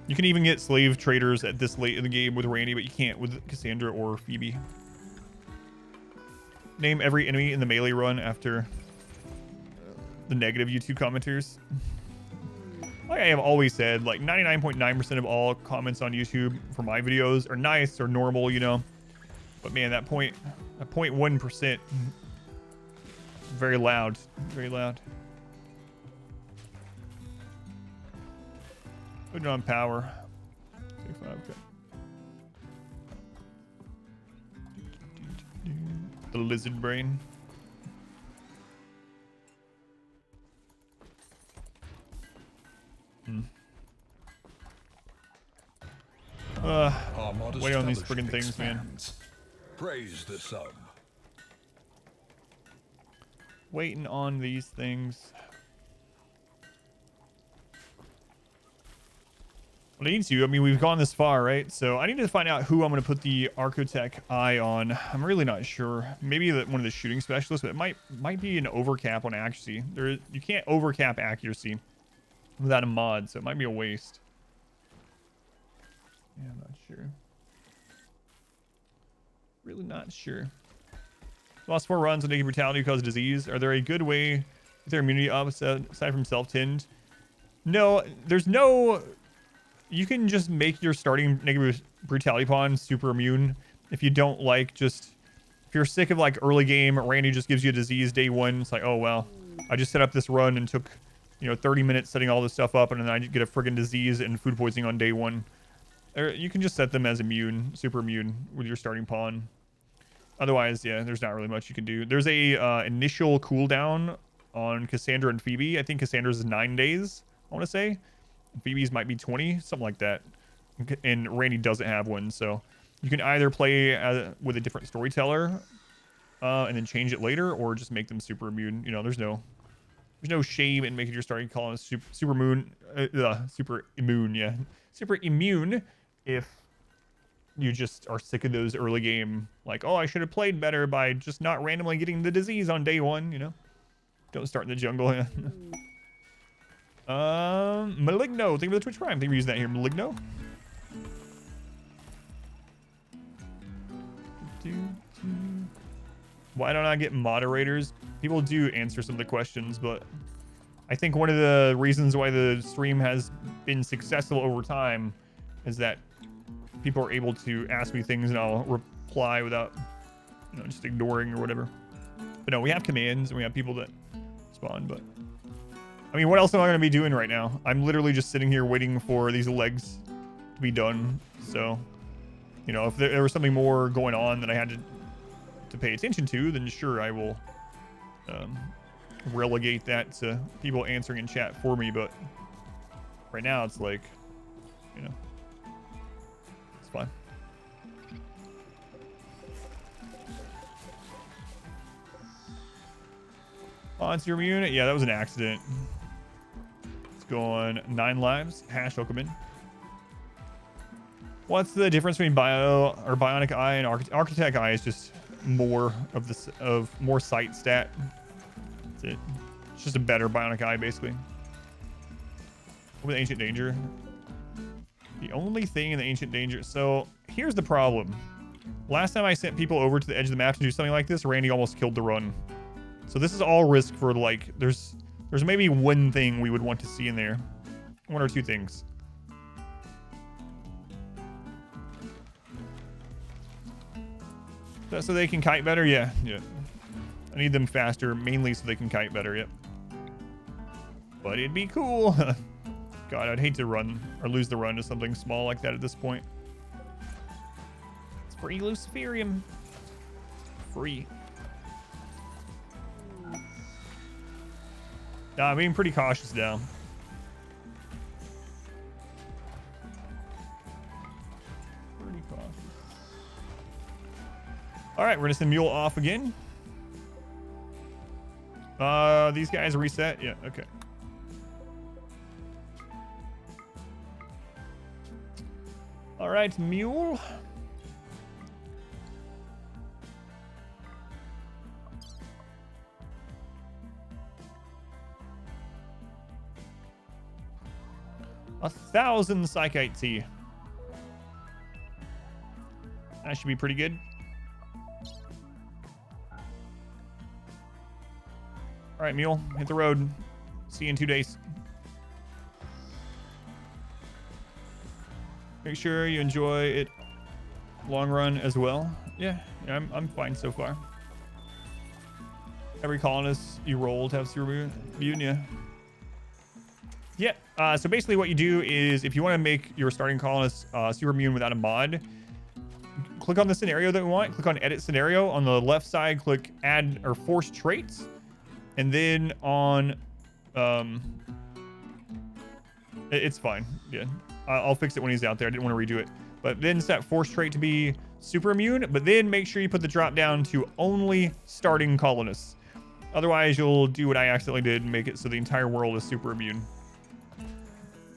you can even get slave traders at this late in the game with Randy, but you can't with Cassandra or Phoebe. Name every enemy in the melee run after the negative YouTube commenters. Like I have always said, like 99.9% of all comments on YouTube for my videos are nice or normal, But man, that 0.1%, very loud, very loud. Putting on power. 35, okay. The lizard brain. Wait on these friggin' things, man. Praise the sub. Waiting on these things. Well, I need to. I mean, we've gone this far, right? So I need to find out who I'm going to put the Archotech eye on. I'm really not sure. Maybe one of the shooting specialists, but it might be an overcap on accuracy. You can't overcap accuracy without a mod, so it might be a waste. Yeah, I'm not sure. Really not sure. Lost 4 runs with negative brutality cause disease. Are there a good way to get their immunity up aside from self-tinned? No, there's no... You can just make your starting negative brutality pawn super immune. If you don't like just... If you're sick of like early game, Randy just gives you a disease day 1. It's like, oh, well, I just set up this run and took, 30 minutes setting all this stuff up, and then I get a friggin' disease and food poisoning on day 1. Or you can just set them as immune, super immune with your starting pawn. Otherwise, yeah, there's not really much you can do. There's a initial cooldown on Cassandra and Phoebe. I think Cassandra's is 9 days, I want to say. Phoebe's might be 20, something like that. And Randy doesn't have one, so you can either play with a different storyteller and then change it later, or just make them super immune. There's no shame in making your starting column super immune, yeah, super immune if you just are sick of those early game, like, oh, I should have played better by just not randomly getting the disease on day 1, Don't start in the jungle. Maligno, thank you for the Twitch Prime. Thank you for using that here, Maligno. Why don't I get moderators? People do answer some of the questions, but I think one of the reasons why the stream has been successful over time is that people are able to ask me things and I'll reply without, just ignoring or whatever. But no, we have commands and we have people that spawn, but I mean, what else am I going to be doing right now? I'm literally just sitting here waiting for these legs to be done. So, if there was something more going on that I had to pay attention to, then sure, I will relegate that to people answering in chat for me. But right now, it's like, it's fine. Monster immune? Yeah, that was an accident. It's going 9 lives. Hash Rocketman. What's the difference between bionic eye and architect eye? Is just more of more sight stat. That's it. It's just a better bionic eye, basically. With Ancient Danger. The only thing in the Ancient Danger... So, here's the problem. Last time I sent people over to the edge of the map to do something like this, Randy almost killed the run. So this is all risk for, like... There's maybe one thing we would want to see in there. One or two things. So they can kite better? Yeah. I need them faster, mainly so they can kite better, yep. But it'd be cool. God, I'd hate to run or lose the run to something small like that at this point. It's free Luciferium. Free. Nah, I'm being pretty cautious now. Pretty cautious. All right, we're gonna send Mule off again. These guys reset? Yeah, okay. All right, Mule. A 1,000 Psychite Tea. That should be pretty good. All right, Mule, hit the road. See you in 2 days. Make sure you enjoy it long run as well. Yeah, I'm fine so far. Every colonist you roll to have super immune, yeah. Yeah, so basically what you do is if you want to make your starting colonist super immune without a mod, click on the scenario that we want, click on edit scenario. On the left side, click add or force traits. And then on, it's fine. Yeah, I'll fix it when he's out there. I didn't want to redo it. But then set force trait to be super immune, but then make sure you put the drop down to only starting colonists. Otherwise, you'll do what I accidentally did and make it so the entire world is super immune,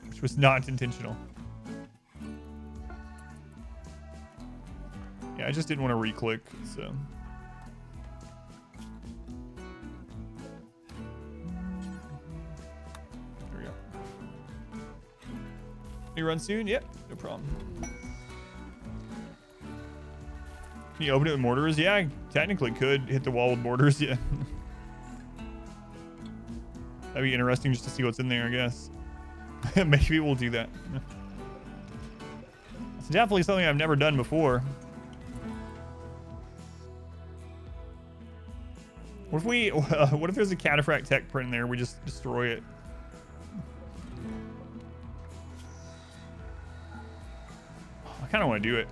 which was not intentional. Yeah, I just didn't want to re-click, so. You run soon? Yep, no problem. Can you open it with mortars? Yeah, I technically could hit the wall with mortars, yeah. That'd be interesting just to see what's in there, I guess. Maybe we'll do that. It's definitely something I've never done before. What if there's a cataphract tech print in there, we just destroy it? I kind of want to do it.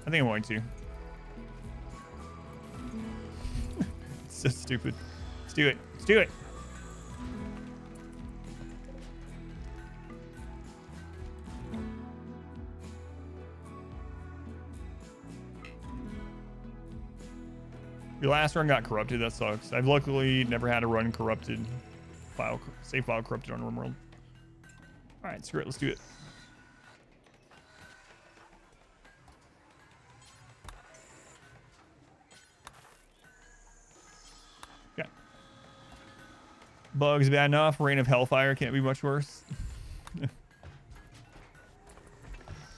I think I'm going to. It's so stupid. Let's do it. Let's do it. Your last run got corrupted. That sucks. I've luckily never had a run corrupted. Save file corrupted on RimWorld. All right, screw it. Let's do it. Bugs bad enough. Reign of Hellfire can't be much worse.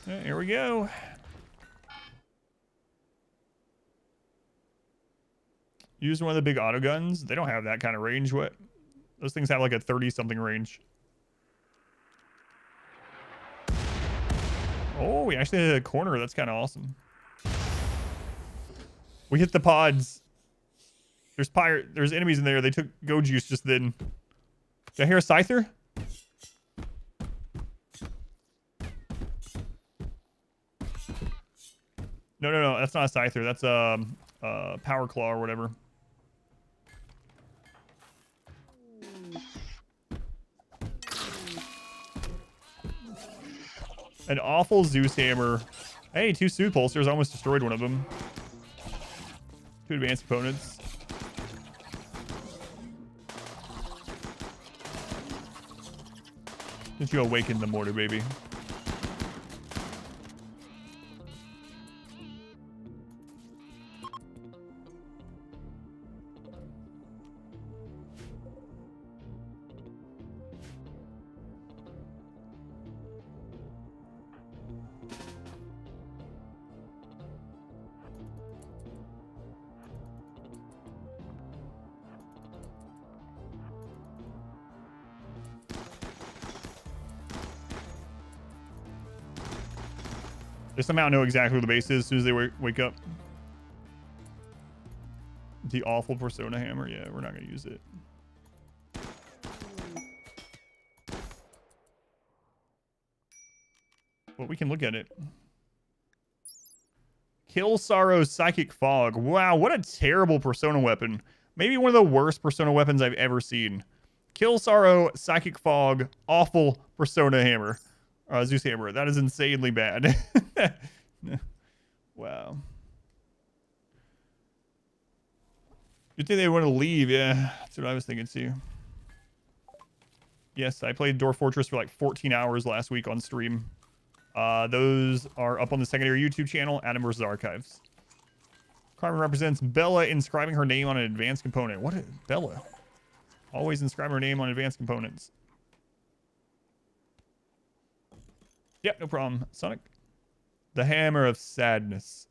Right, here we go. Use one of the big auto guns. They don't have that kind of range. What? Those things have like a 30-something range. Oh, we actually hit a corner. That's kind of awesome. We hit the pods. There's enemies in there. They took Go Juice just then. Did I hear a Scyther? No. That's not a Scyther. That's a Power Claw or whatever. An awful Zeus Hammer. Hey, 2 Soothe Pulsers. I almost destroyed one of them. 2 advanced opponents. Did you awaken the mortar, baby? They somehow know exactly where the base is as soon as they wake up. The awful Persona hammer. Yeah, we're not going to use it. But we can look at it. Kill Sorrow's Psychic Fog. Wow, what a terrible Persona weapon. Maybe one of the worst Persona weapons I've ever seen. Kill Sorrow, Psychic Fog, awful Persona hammer. Zeus hammer. That is insanely bad. Wow. You'd think they want to leave. Yeah, that's what I was thinking too. Yes, I played Dwarf Fortress for like 14 hours last week on stream. Those are up on the secondary YouTube channel, Adam vs. Archives. Carmen represents Bella inscribing her name on an advanced component. What is Bella? Always inscribe her name on advanced components. Yep, no problem. Sonic. The Hammer of Sadness.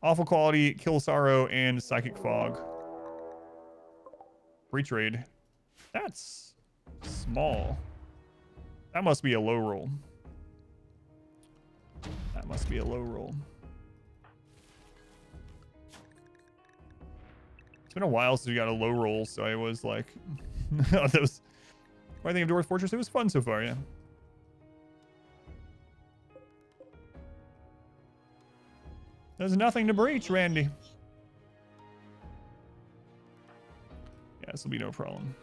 Awful Quality, Kill Sorrow, and Psychic Fog. Breach Raid. That's small. That must be a low roll. That must be a low roll. It's been a while since we got a low roll, so I was like... that was... What do I think of Dwarf Fortress? It was fun so far, yeah. There's nothing to breach, Randy. Yeah, this will be no problem.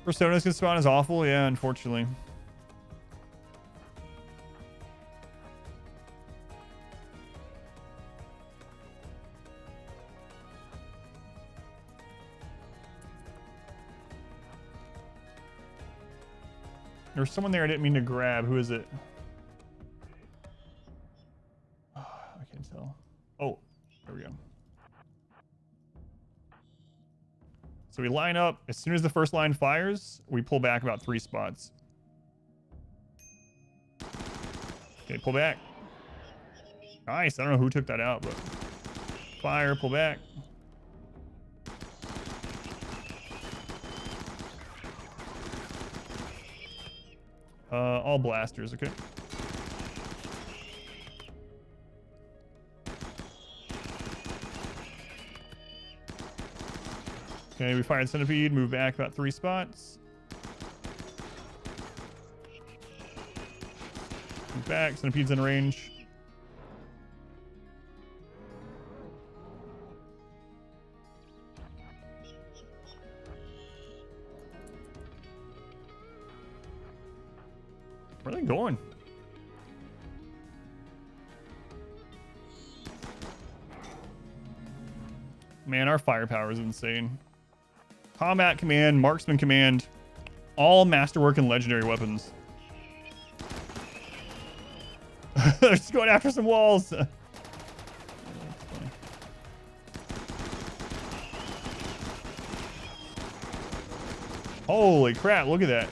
Personas can spawn is awful, yeah, unfortunately. There's someone there I didn't mean to grab. Who is it? Oh, I can't tell. Oh, there we go. So we line up. As soon as the first line fires, we pull back about 3 spots. Okay, pull back. Nice. I don't know who took that out, but fire, pull back. All blasters, okay. Okay, we fired Centipede, move back about 3 spots. Move back, Centipede's in range. Where are they going? Man, our firepower is insane. Combat command, marksman command, all masterwork and legendary weapons. They're just going after some walls. Holy crap, look at that.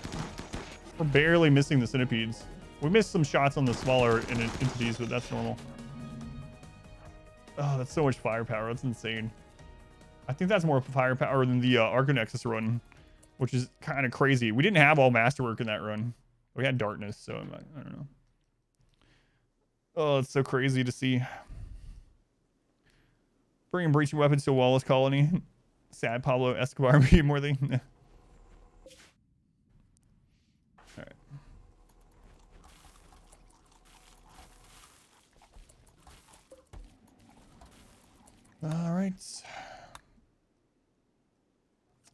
We're barely missing the centipedes. We missed some shots on the smaller entities, but that's normal. Oh, that's so much firepower. That's insane. I think that's more firepower than the Argonexus run, which is kind of crazy. We didn't have all masterwork in that run. We had darkness, so I don't know. Oh, it's so crazy to see. Bringing breaching weapons to a Wallace colony. Sad Pablo Escobar be more than... All right.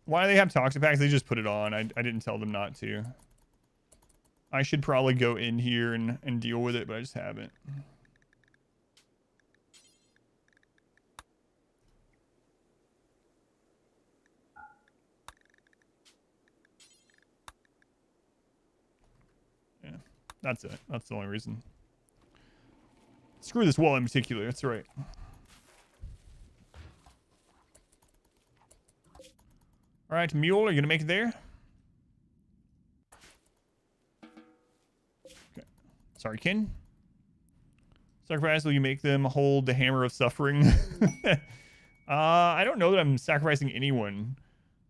Why do they have toxic packs? They just put it on. I didn't tell them not to. I should probably go in here and deal with it, but I just haven't. Yeah, that's it. That's the only reason. Screw this wall in particular. That's right. All right, Mule, are you gonna make it there? Sorry, Kin. Sacrifice, will you make them hold the hammer of suffering? I don't know that I'm sacrificing anyone.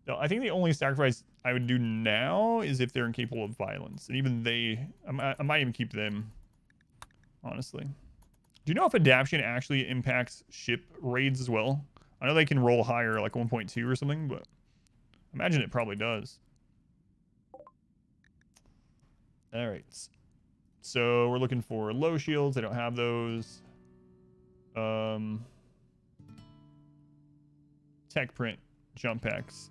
No, I think the only sacrifice I would do now is if they're incapable of violence. And even they, I might even keep them, honestly. Do you know if adaption actually impacts ship raids as well? I know they can roll higher, like 1.2 or something, but I imagine it probably does. All right. So we're looking for low shields. I don't have those. Tech print jump packs.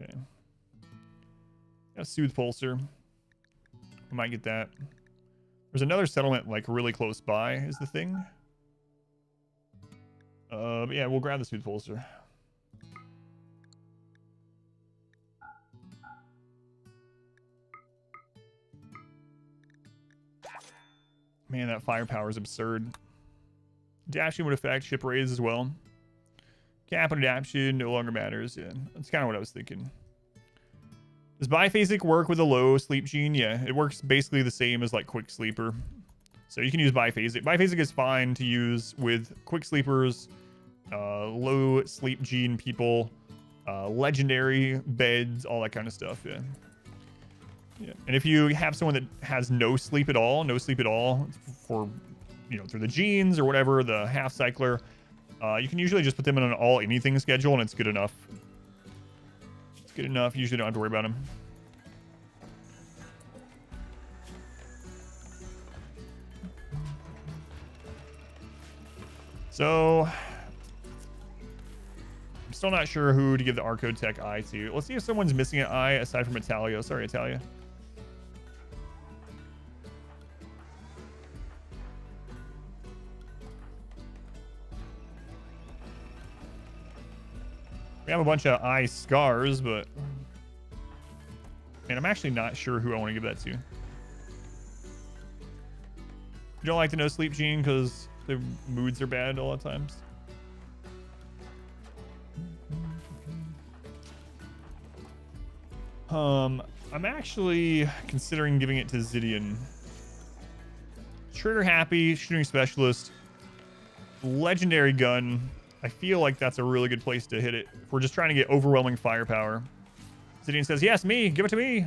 Okay. Got a soothe pulsar. I might get that. There's another settlement like really close by is the thing. But yeah, we'll grab the soothe pulsar. Man, that firepower is absurd. Adaption would affect ship raids as well. Cap and adaption no longer matters. Yeah, that's kind of what I was thinking. Does biphasic work with a low sleep gene? Yeah, it works basically the same as like quick sleeper. So you can use biphasic. Biphasic is fine to use with quick sleepers, low sleep gene people, legendary beds, all that kind of stuff. Yeah. Yeah. And if you have someone that has no sleep at all for, you know, through the genes or whatever, the half cycler, you can usually just put them in an all anything schedule and it's good enough. It's good enough. You usually don't have to worry about them. So I'm still not sure who to give the Arcotech eye to. Let's see if someone's missing an eye aside from Italia. Sorry, Italia. We have a bunch of eye scars, but man, I'm actually not sure who I want to give that to. You don't like the no sleep gene because the moods are bad all the times. I'm actually considering giving it to Zidian. Trigger happy, shooting specialist, legendary gun. I feel like that's a really good place to hit it if we're just trying to get overwhelming firepower. Zidian says, yes, me, give it to me.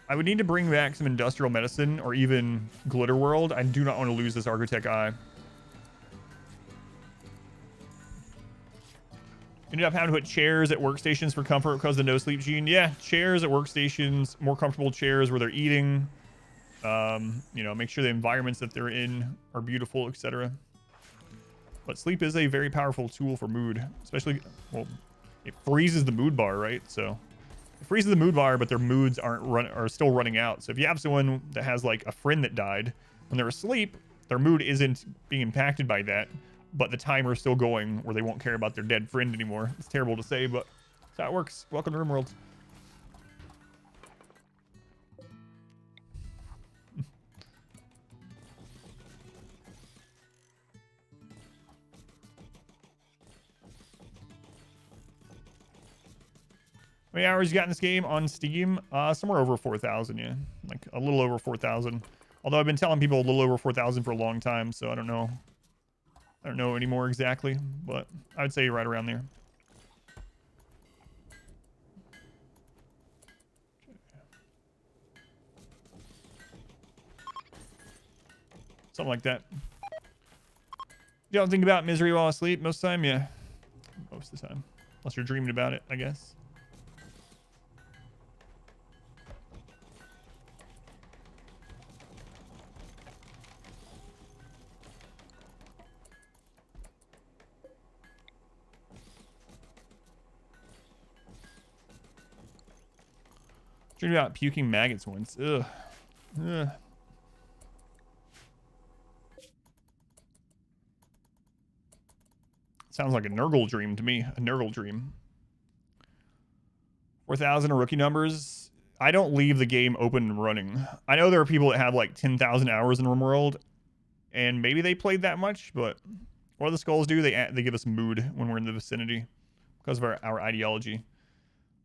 I would need to bring back some industrial medicine or even Glitter World. I do not want to lose this Arcotech eye. Ended up having to put chairs at workstations for comfort because of the no sleep gene. Yeah, chairs at workstations, more comfortable chairs where they're eating. You know, make sure the environments that they're in are beautiful, etc. But sleep is a very powerful tool for mood, especially, well, it freezes the mood bar, right? So it freezes the mood bar, but their moods are still running out. So if you have someone that has like a friend that died when they're asleep, their mood isn't being impacted by that, but the timer's still going where they won't care about their dead friend anymore. It's terrible to say, but that's how it works. Welcome to RimWorld. How many hours you got in this game on Steam? Somewhere over 4,000, yeah. Like a little over 4,000. Although I've been telling people a little over 4,000 for a long time, so I don't know. I don't know anymore exactly, but I would say right around there. Something like that. You don't think about misery while asleep most of the time? Yeah. Most of the time. Unless you're dreaming about it, I guess. Dreamed about puking maggots once. Ugh. Ugh. Sounds like a Nurgle dream to me. A Nurgle dream. 4,000 are rookie numbers. I don't leave the game open and running. I know there are people that have like 10,000 hours in RimWorld, and maybe they played that much, but what do the skulls do? They give us mood when we're in the vicinity because of our ideology.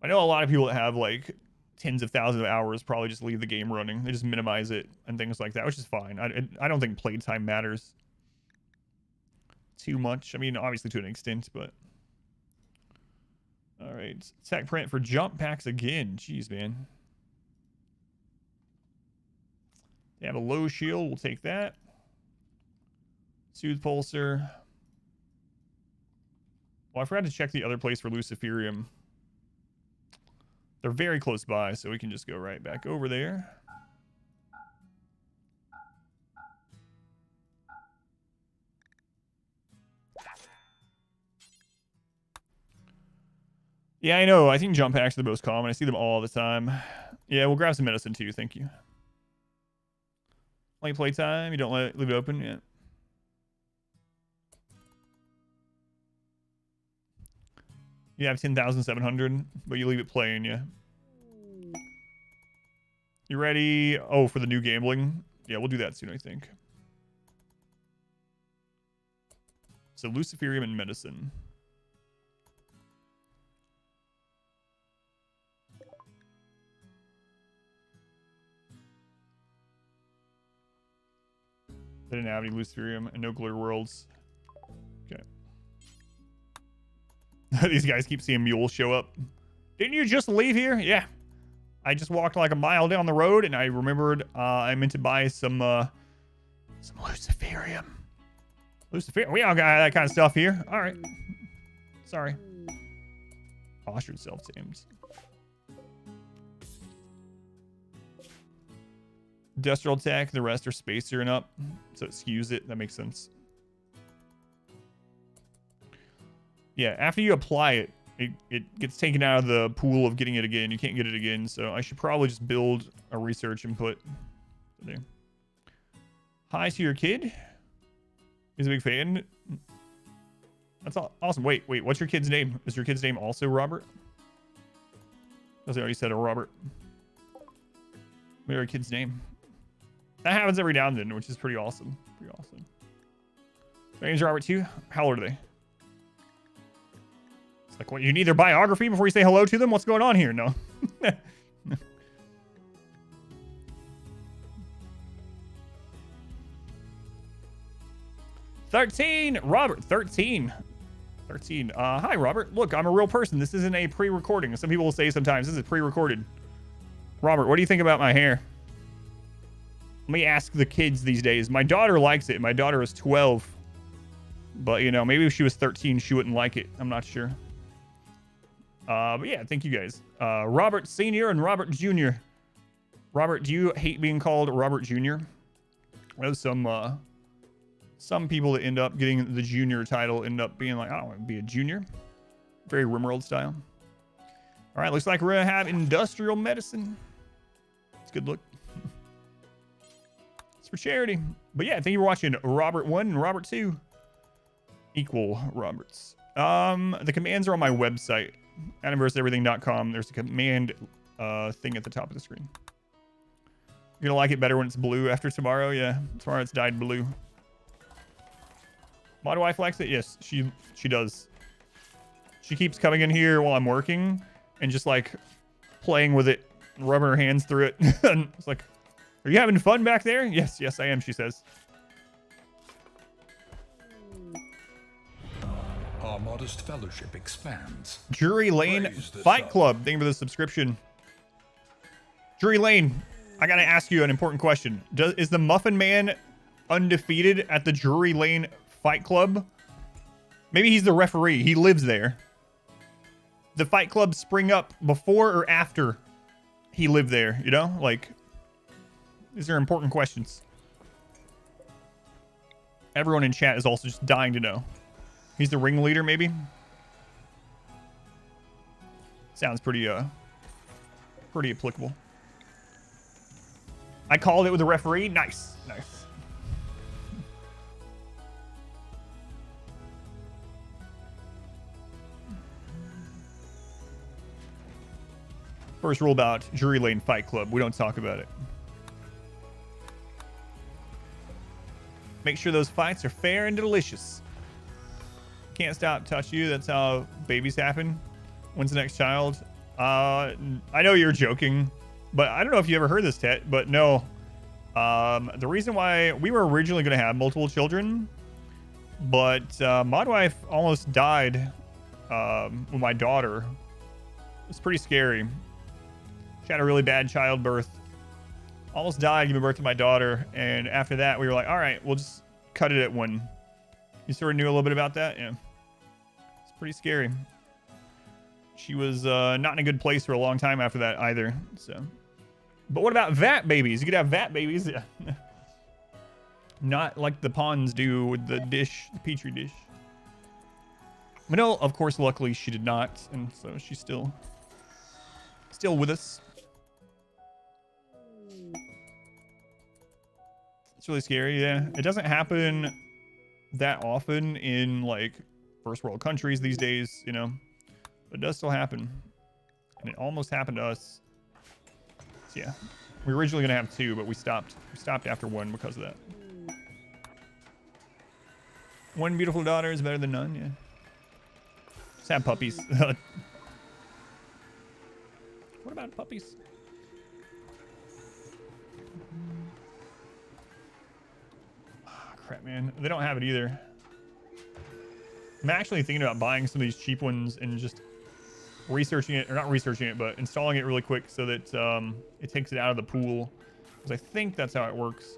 I know a lot of people that have like tens of thousands of hours probably just leave the game running. They just minimize it and things like that, which is fine. I don't think playtime matters too much. I mean, obviously to an extent, but all right. Tech print for jump packs again. Jeez, man. They have a low shield. We'll take that. Soothe pulsar. Well, I forgot to check the other place for Luciferium. They're very close by, so we can just go right back over there. Yeah, I know. I think jump packs are the most common. I see them all the time. Yeah, we'll grab some medicine too. Thank you. Only playtime. You don't leave it open yet. You have 10,700, but you leave it playing, yeah. You ready? Oh, for the new gambling? Yeah, we'll do that soon, I think. So Luciferium and medicine. They didn't have any Luciferium and no Glitter Worlds. Okay. These guys keep seeing mules show up. Didn't you just leave here? Yeah. I just walked like a mile down the road and I remembered I meant to buy some Luciferium. Luciferium. We all got that kind of stuff here. All right. Sorry. Postured self-tamed. Industrial tech. The rest are spacer and up. So it skews it. That makes sense. Yeah, after you apply it, it gets taken out of the pool of getting it again. You can't get it again, so I should probably just build a research input. There. Hi to your kid. He's a big fan. That's awesome. Wait, what's your kid's name? Is your kid's name also Robert? Because I already said a Robert. What's your kid's name? That happens every now and then, which is pretty awesome. Pretty awesome. My name's Robert too. How old are they? It's like, what, you need their biography before you say hello to them? What's going on here? No. 13, Robert, 13. 13. Hi, Robert. Look, I'm a real person. This isn't a pre-recording. Some people will say sometimes this is pre-recorded. Robert, what do you think about my hair? Let me ask the kids these days. My daughter likes it. My daughter is 12. But, you know, maybe if she was 13, she wouldn't like it. I'm not sure. But yeah, thank you guys. Robert Sr. and Robert Jr. Robert, do you hate being called Robert Jr.? There's some people that end up getting the junior title end up being like, I don't want to be a junior. Very RimWorld style. All right, looks like we're going to have industrial medicine. It's a good look. It's for charity. But yeah, thank you for watching Robert 1 and Robert 2. Equal Roberts. The commands are on my website, AdamVsEverything.com. There's a command thing at the top of the screen. You're gonna like it better when it's blue after tomorrow. Yeah, tomorrow it's dyed blue. Why do I flex it? Yes, she does. She keeps coming in here while I'm working and just like playing with it, rubbing her hands through it. And it's like, are you having fun back there? Yes, I am, she says. Our modest fellowship expands. Drury Lane Fight Club. Thank you for the subscription. Drury Lane, I gotta ask you an important question. Is the Muffin Man undefeated at the Drury Lane Fight Club? Maybe he's the referee. He lives there. The Fight Club spring up before or after he lived there, you know? Like, these are important questions. Everyone in chat is also just dying to know. He's the ringleader, maybe? Sounds pretty applicable. I called it with a referee. Nice. First rule about Drury Lane Fight Club. We don't talk about it. Make sure those fights are fair and delicious. Can't stop touch you. That's how babies happen. When's the next child? I know you're joking, but I don't know if you ever heard this, Tet, but no. The reason why we were originally going to have multiple children, but my wife almost died with my daughter. It's pretty scary. She had a really bad childbirth. Almost died giving birth to my daughter, and after that we were like, all right, we'll just cut it at one. You sort of knew a little bit about that? Yeah. It's pretty scary. She was not in a good place for a long time after that either. So, but what about vat babies? You could have vat babies. Yeah. Not like the ponds do with the dish, the petri dish. But no, of course, luckily she did not, and so she's still with us. It's really scary, yeah. It doesn't happen that often in like first world countries these days, you know, but it does still happen. And it almost happened to us. So yeah, we were originally gonna have 2, but we stopped. We stopped after 1 because of that. 1 beautiful daughter is better than none, yeah. Just have puppies. What about puppies? Crap, man. They don't have it either. I'm actually thinking about buying some of these cheap ones and just researching it, or not researching it, but installing it really quick so that it takes it out of the pool. Because I think that's how it works.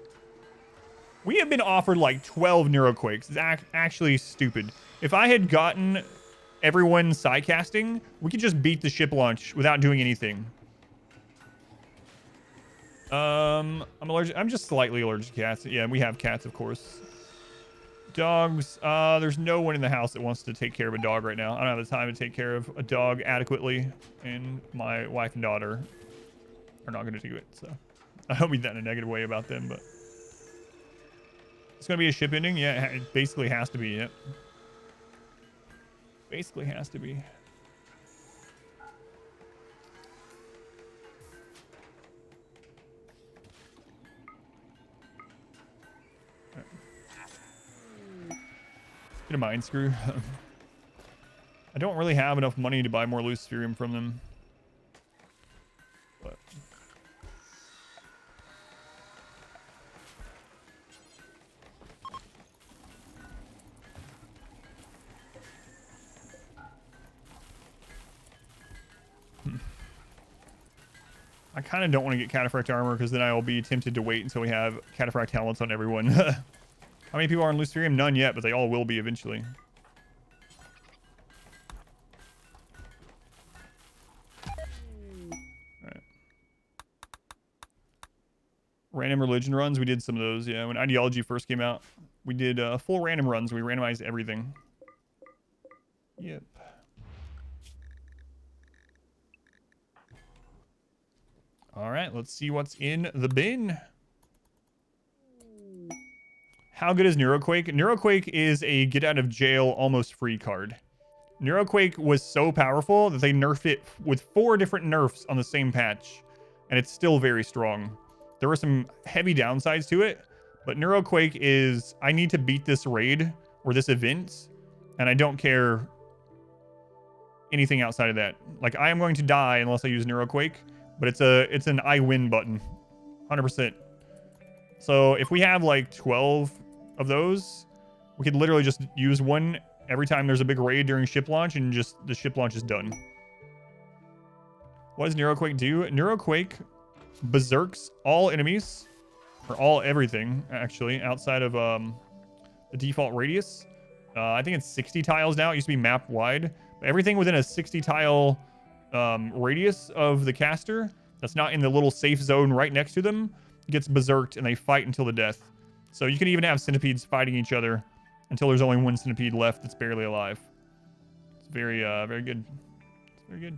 We have been offered like 12 neuroquakes. It's actually stupid. If I had gotten everyone sidecasting, we could just beat the ship launch without doing anything. I'm allergic. I'm just slightly allergic to cats. Yeah, we have cats, of course. Dogs. There's no one in the house that wants to take care of a dog right now. I don't have the time to take care of a dog adequately, and my wife and daughter are not going to do it. So I don't mean that in a negative way about them, but it's going to be a ship ending. Yeah, it basically has to be. Yep. Basically has to be. Get a mind screw. I don't really have enough money to buy more Luciferium from them. But I kind of don't want to get cataphract armor because then I will be tempted to wait until we have cataphract helmets on everyone. How many people are on Luciferium? None yet, but they all will be eventually. Alright. Random religion runs. We did some of those, yeah. When ideology first came out, we did full random runs. We randomized everything. Yep. Alright, let's see what's in the bin. How good is Neuroquake? Neuroquake is a get out of jail almost free card. Neuroquake was so powerful that they nerfed it with 4 different nerfs on the same patch, and it's still very strong. There were some heavy downsides to it, but Neuroquake is, I need to beat this raid or this event, and I don't care anything outside of that. Like, I am going to die unless I use Neuroquake, but it's an I win button, 100%. So if we have like 12 of those, we could literally just use one every time there's a big raid during ship launch, and just the ship launch is done. What does Neuroquake do? Neuroquake berserks all enemies, or all everything actually outside of the default radius. I think it's 60 tiles now. It used to be map wide, but everything within a 60 tile radius of the caster that's not in the little safe zone right next to them gets berserked, and they fight until the death. So you can even have centipedes fighting each other until there's only one centipede left that's barely alive. It's very, very good. It's very good.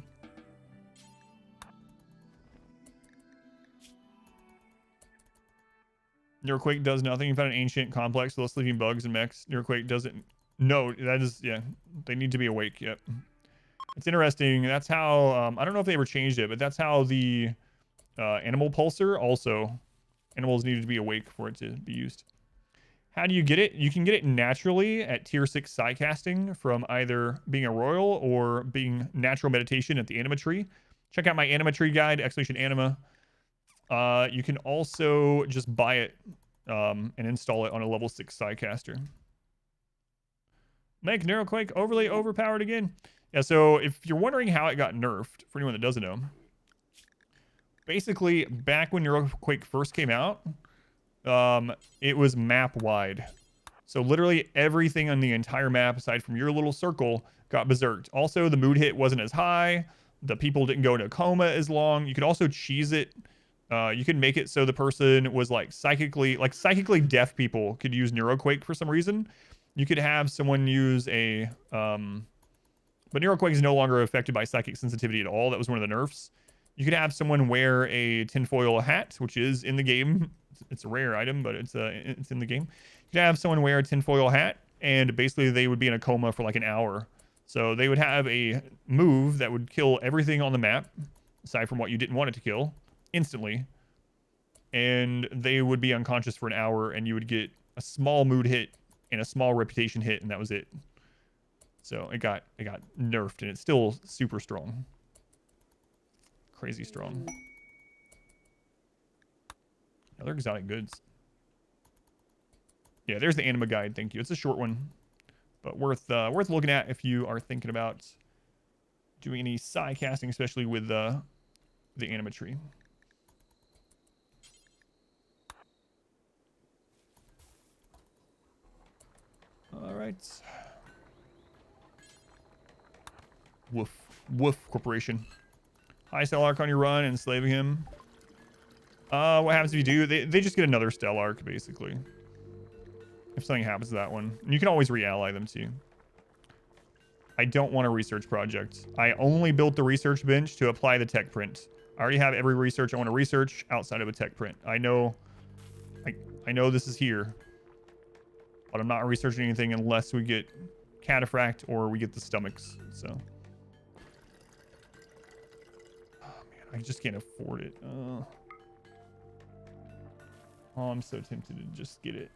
Neuroquake does nothing. You found an ancient complex, so let's leaving bugs and mechs. Neuroquake doesn't. No, that is, yeah. They need to be awake. Yep. It's interesting. That's how, I don't know if they ever changed it, but that's how the animal pulsar also, animals needed to be awake for it to be used. How do you get it? You can get it naturally at tier 6 Psycasting from either being a royal or being natural meditation at the anima tree. Check out my anima tree guide, Exclamation Anima. You can also just buy it and install it on a level 6 Psycaster. Make Neuroquake overly overpowered again. Yeah, so if you're wondering how it got nerfed, for anyone that doesn't know, basically back when Neuroquake first came out, it was map wide. So literally everything on the entire map, aside from your little circle, got berserked. Also, the mood hit wasn't as high. The people didn't go into a coma as long. You could also cheese it. You could make it so the person was like psychically deaf people could use Neuroquake for some reason. You could have someone use a, but Neuroquake is no longer affected by psychic sensitivity at all. That was one of the nerfs. You could have someone wear a tinfoil hat, which is in the game. It's a rare item, but it's in the game. You could have someone wear a tinfoil hat, and basically they would be in a coma for like an hour. So they would have a move that would kill everything on the map, aside from what you didn't want it to kill, instantly. And they would be unconscious for an hour, and you would get a small mood hit and a small reputation hit, and that was it. So it got nerfed, and it's still super strong. Crazy strong. Other exotic goods. Yeah, there's the anima guide. Thank you. It's a short one, but worth looking at if you are thinking about doing any psi casting, especially with the anima tree. All right. Woof. Woof Corporation. High Stellarch on your run and enslaving him. What happens if you do? They just get another Stellarch, basically. If something happens to that one. And you can always re-ally them, too. I don't want a research project. I only built the research bench to apply the tech print. I already have every research I want to research outside of a tech print. I know this is here. But I'm not researching anything unless we get cataphract or we get the stomachs, so... I just can't afford it. Oh, I'm so tempted to just get it.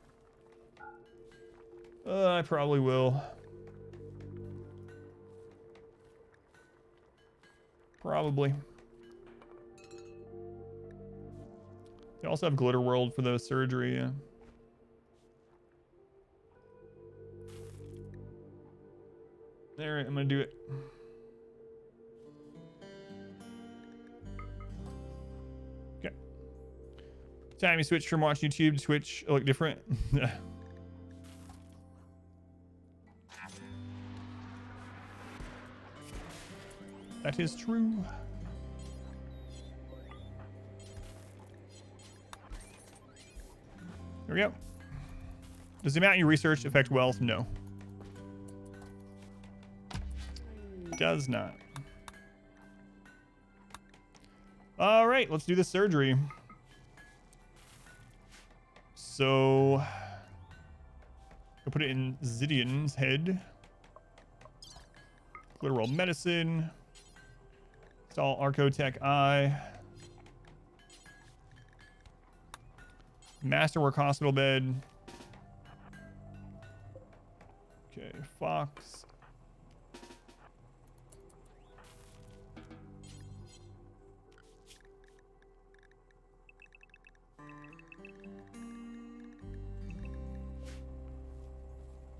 I probably will. Probably. They also have Glitter World for the surgery, yeah. There, I'm gonna do it. Time you switch from watching YouTube to Twitch look different. That is true. There we go. Does the amount you research affect wealth? No. Does not. All right, let's do the surgery. So, I'll put it in Zidian's head. Glitter World Medicine. Install Archotech Eye. Masterwork Hospital Bed. Okay, Fox.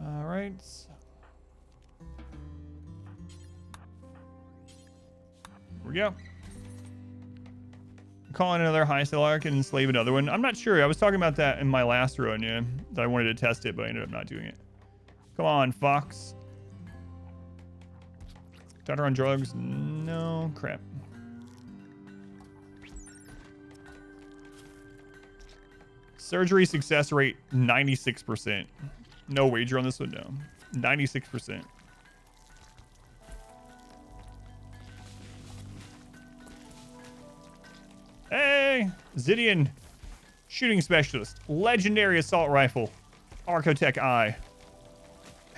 All right. Here we go. Call in another high Stellarch and enslave another one. I'm not sure. I was talking about that in my last run, yeah. That I wanted to test it, but I ended up not doing it. Come on, Fox. Doctor on drugs? No. Crap. Surgery success rate, 96%. No wager on this one, no. 96%. Hey! Zidian. Shooting specialist. Legendary assault rifle. Archotech Eye.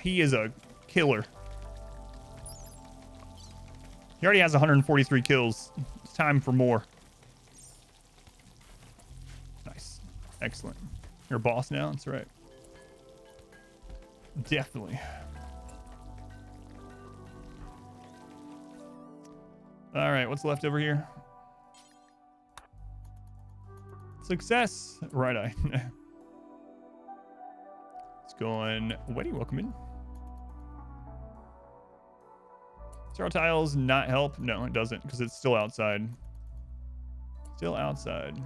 He is a killer. He already has 143 kills. It's time for more. Nice. Excellent. You're a boss now? That's right. Definitely. All right, what's left over here? Success. Right eye. It's going. Wedding welcome in. Zero tiles not help? No, it doesn't because it's still outside. Still outside.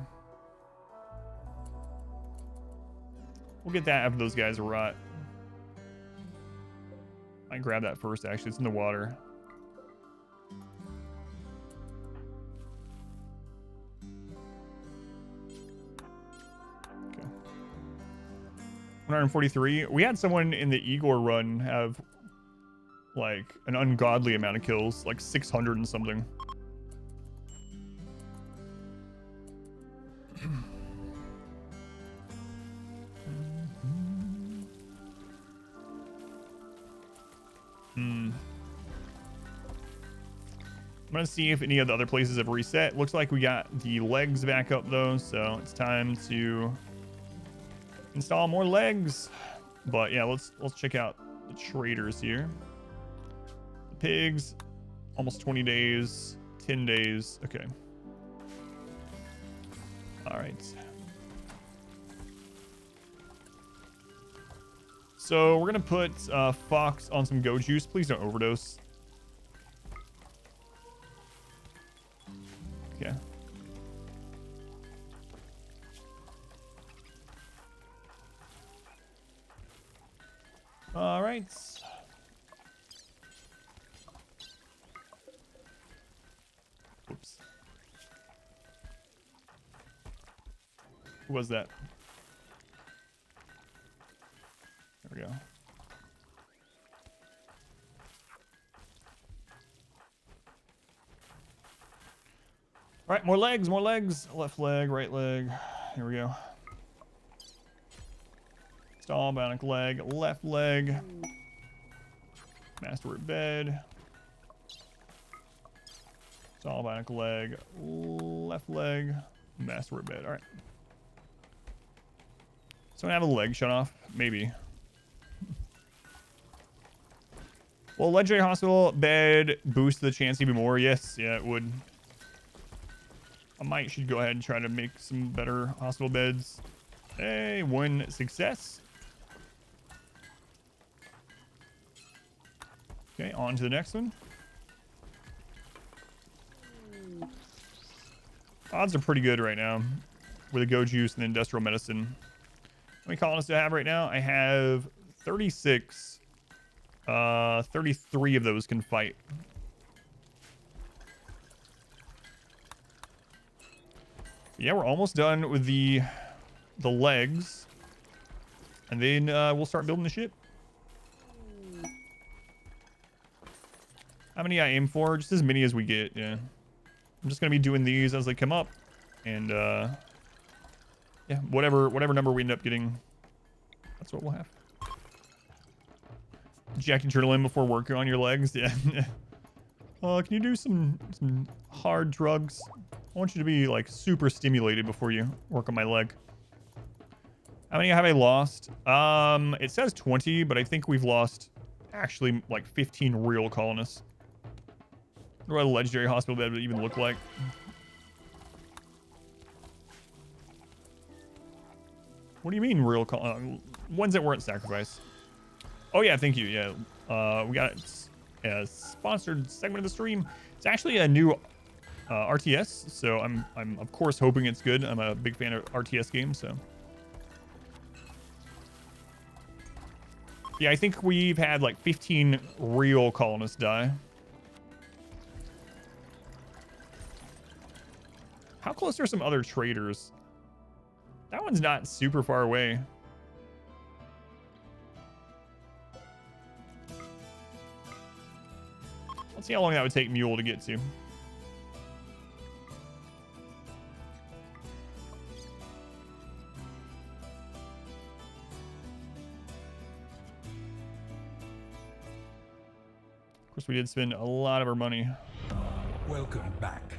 We'll get that after those guys rot. I can grab that first, actually. It's in the water. Okay. 143. We had someone in the Igor run have like an ungodly amount of kills, like 600 and something. I'm gonna see if any of the other places have reset. Looks like we got the legs back up though, so it's time to install more legs. But yeah, let's check out the traders here. The pigs, almost 20 days, 10 days. Okay. All right. So we're gonna put Fox on some go juice. Please don't overdose. Okay. All right. Oops. Who was that? There we go. All right, more legs, more legs. Left leg, right leg. Here we go. Stall, bionic leg, left leg. Masterwork bed. Stall, bionic leg, left leg, masterwork bed. All right. So I have a leg shut off? Maybe. Well, legendary hospital bed boost the chance even more. Yes, yeah, it would. I should go ahead and try to make some better hospital beds. Hey, one success. Okay, on to the next one. Odds are pretty good right now with the go juice and the industrial medicine. How many colonists do I have right now? I have 36. 33 of those can fight. Yeah, we're almost done with the legs. And then we'll start building the ship. How many I aim for? Just as many as we get, yeah. I'm just going to be doing these as they come up. And, yeah, whatever number we end up getting, that's what we'll have. Jacking turtle in before working on your legs, yeah. Can you do some hard drugs? I want you to be like super stimulated before you work on my leg. How many have I lost? It says 20, but I think we've lost actually like 15 real colonists. What do a legendary hospital bed would even look like? What do you mean real ones that weren't sacrificed? Oh yeah, thank you. Yeah, we got a sponsored segment of the stream. It's actually a new RTS, so I'm of course hoping it's good. I'm a big fan of RTS games, so yeah, I think we've had like 15 real colonists die. How close are some other traders? That one's not super far away. Let's see how long that would take Mule to get to. Of course, we did spend a lot of our money. Welcome back.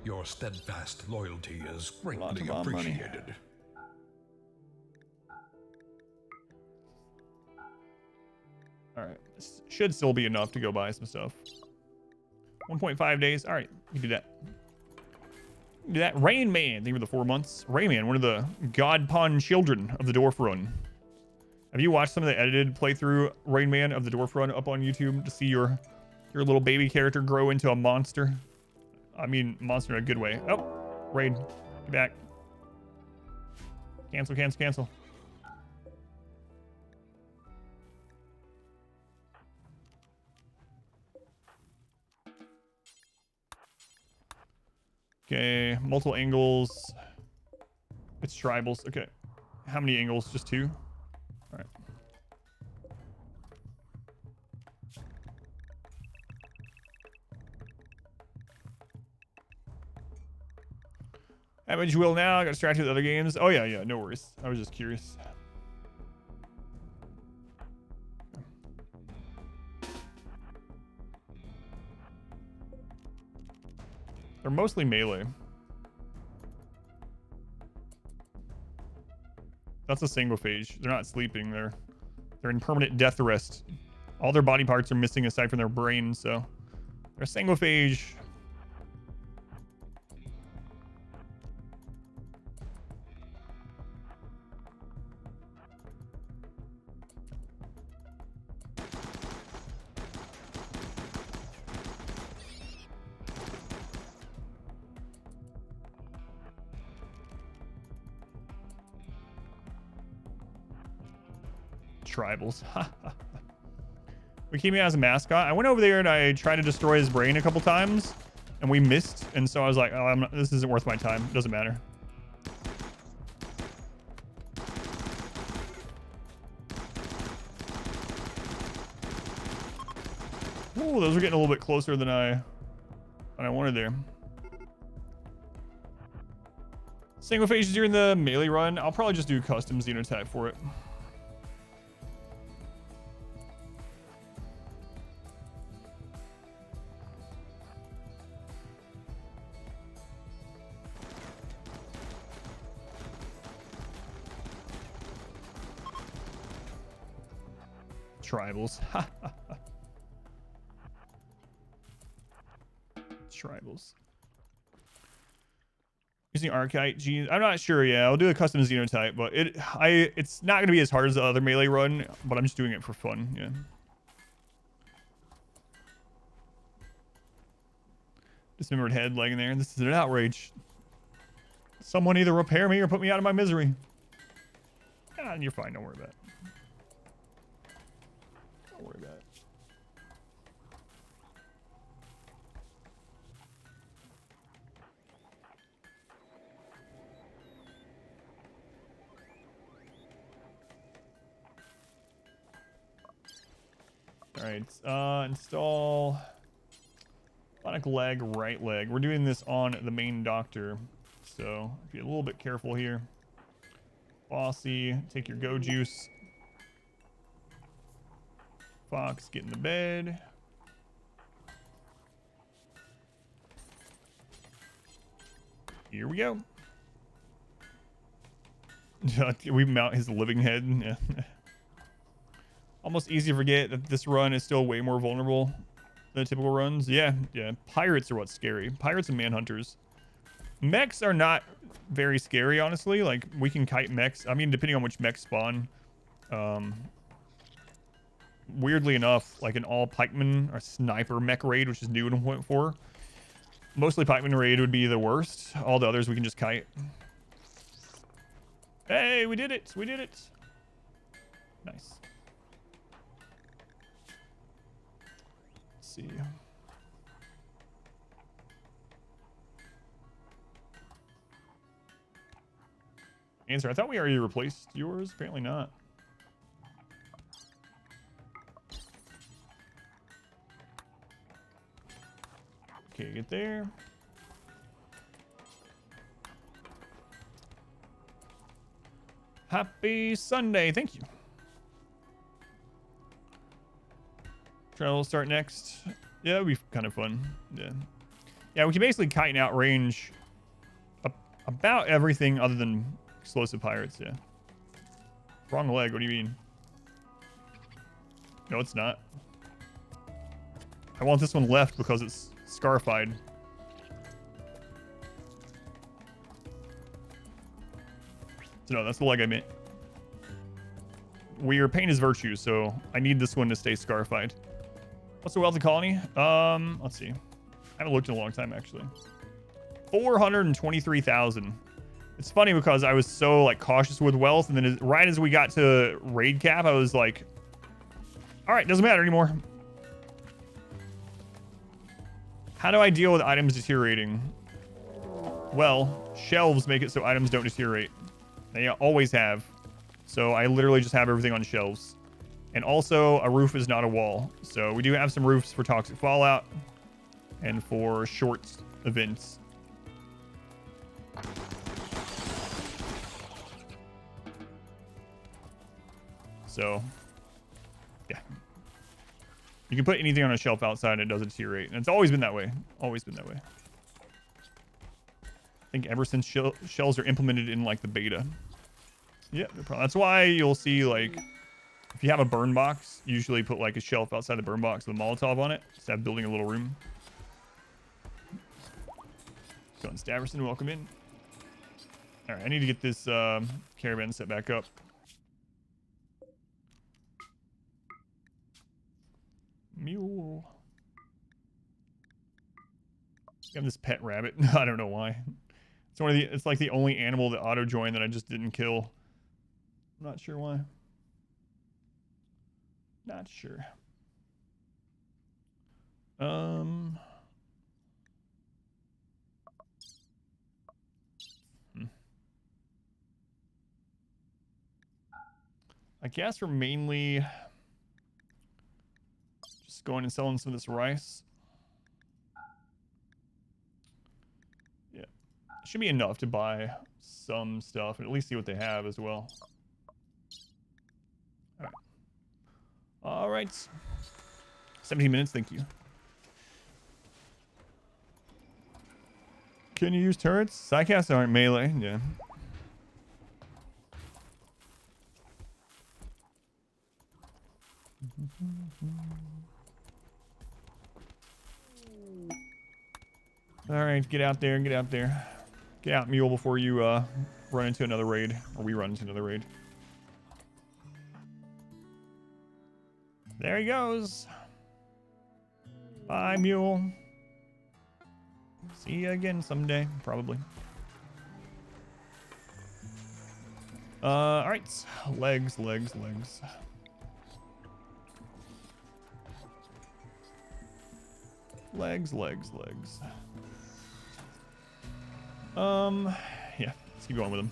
Your steadfast loyalty is greatly appreciated. All right. This should still be enough to go buy some stuff. 1.5 days. All right. You can do that. Do that. Rain Man. Thank you for the 4 months. Rain Man, one of the God Pawn children of the Dwarf Run. Have you watched some of the edited playthrough Rain Man of the Dwarf Run up on YouTube to see your little baby character grow into a monster? I mean, monster in a good way. Oh, Rain. Get back. Cancel, cancel, cancel. Okay, multiple angles. It's tribals. Okay. How many angles? Just 2? All right. How much you will now? I got distracted with other games. Oh, yeah, yeah. No worries. I was just curious. They're mostly melee. That's a single phage. They're not sleeping. They're in permanent death arrest. All their body parts are missing aside from their brain, so they're single phage. Tribals. We keep him as a mascot. I went over there and I tried to destroy his brain a couple times and we missed, and so I was like, oh, this isn't worth my time. It doesn't matter. Ooh, those are getting a little bit closer than I wanted there. Single phase during the melee run. I'll probably just do custom xenotype for it. Tribals. Tribals. Using Archetype genes. I'm not sure. Yeah, I'll do a custom xenotype, but it's not going to be as hard as the other melee run, but I'm just doing it for fun. Yeah. Dismembered head laying there. This is an outrage. Someone either repair me or put me out of my misery. Ah, you're fine. Don't worry about it. Don't worry about it. All right, install bionic leg, right leg. We're doing this on the main doctor, so be a little bit careful here. Bossy, take your go juice. Fox, get in the bed. Here we go. We mount his living head. Yeah. Almost easy to forget that this run is still way more vulnerable than typical runs. Yeah, yeah. Pirates are what's scary. Pirates and manhunters. Mechs are not very scary, honestly. Like, we can kite mechs. I mean, depending on which mech spawn. Weirdly enough, like an all pikeman or sniper mech raid, which is new in 1.4. Mostly pikeman raid would be the worst. All the others we can just kite. Hey, we did it. We did it. Nice. Let's see. Answer. I thought we already replaced yours. Apparently not. Okay, get there. Happy Sunday. Thank you. Travel start next. Yeah, that'd be kind of fun. Yeah. Yeah, we can basically kite and outrange about everything other than explosive pirates. Yeah. Wrong leg. What do you mean? No, it's not. I want this one left because it's scarified. So no, that's the leg I meant. Your pain is virtue, so I need this one to stay scarified. What's the wealthy colony? Let's see. I haven't looked in a long time, actually. 423,000. It's funny because I was so like cautious with wealth, and then right as we got to raid cap, I was like, all right, doesn't matter anymore. How do I deal with items deteriorating? Well, shelves make it so items don't deteriorate. They always have. So I literally just have everything on shelves. And also, a roof is not a wall. So we do have some roofs for toxic fallout and for short events. So, yeah. You can put anything on a shelf outside and it doesn't deteriorate. And it's always been that way. Always been that way. I think ever since shells are implemented in, like, the beta. Yeah, no problem. That's why you'll see, like, if you have a burn box, usually put, like, a shelf outside the burn box with a Molotov on it instead of building a little room. Gun Staverson, welcome in. All right, I need to get this caravan set back up. Mule. I have this pet rabbit. I don't know why. It's one of the. It's like the only animal that auto joined that I just didn't kill. I'm not sure why. Not sure. I guess we're mainly just going and selling some of this rice. Yeah. Should be enough to buy some stuff and at least see what they have as well. Alright. Alright. 17 minutes, thank you. Can you use turrets? Psycasts aren't melee, yeah. Alright, get out there, get out there. Get out, Mule, before you run into another raid. Or we run into another raid. There he goes. Bye, Mule. See you again someday, probably. Alright. Legs, legs, legs. Legs, legs, legs. Yeah, let's keep going with them.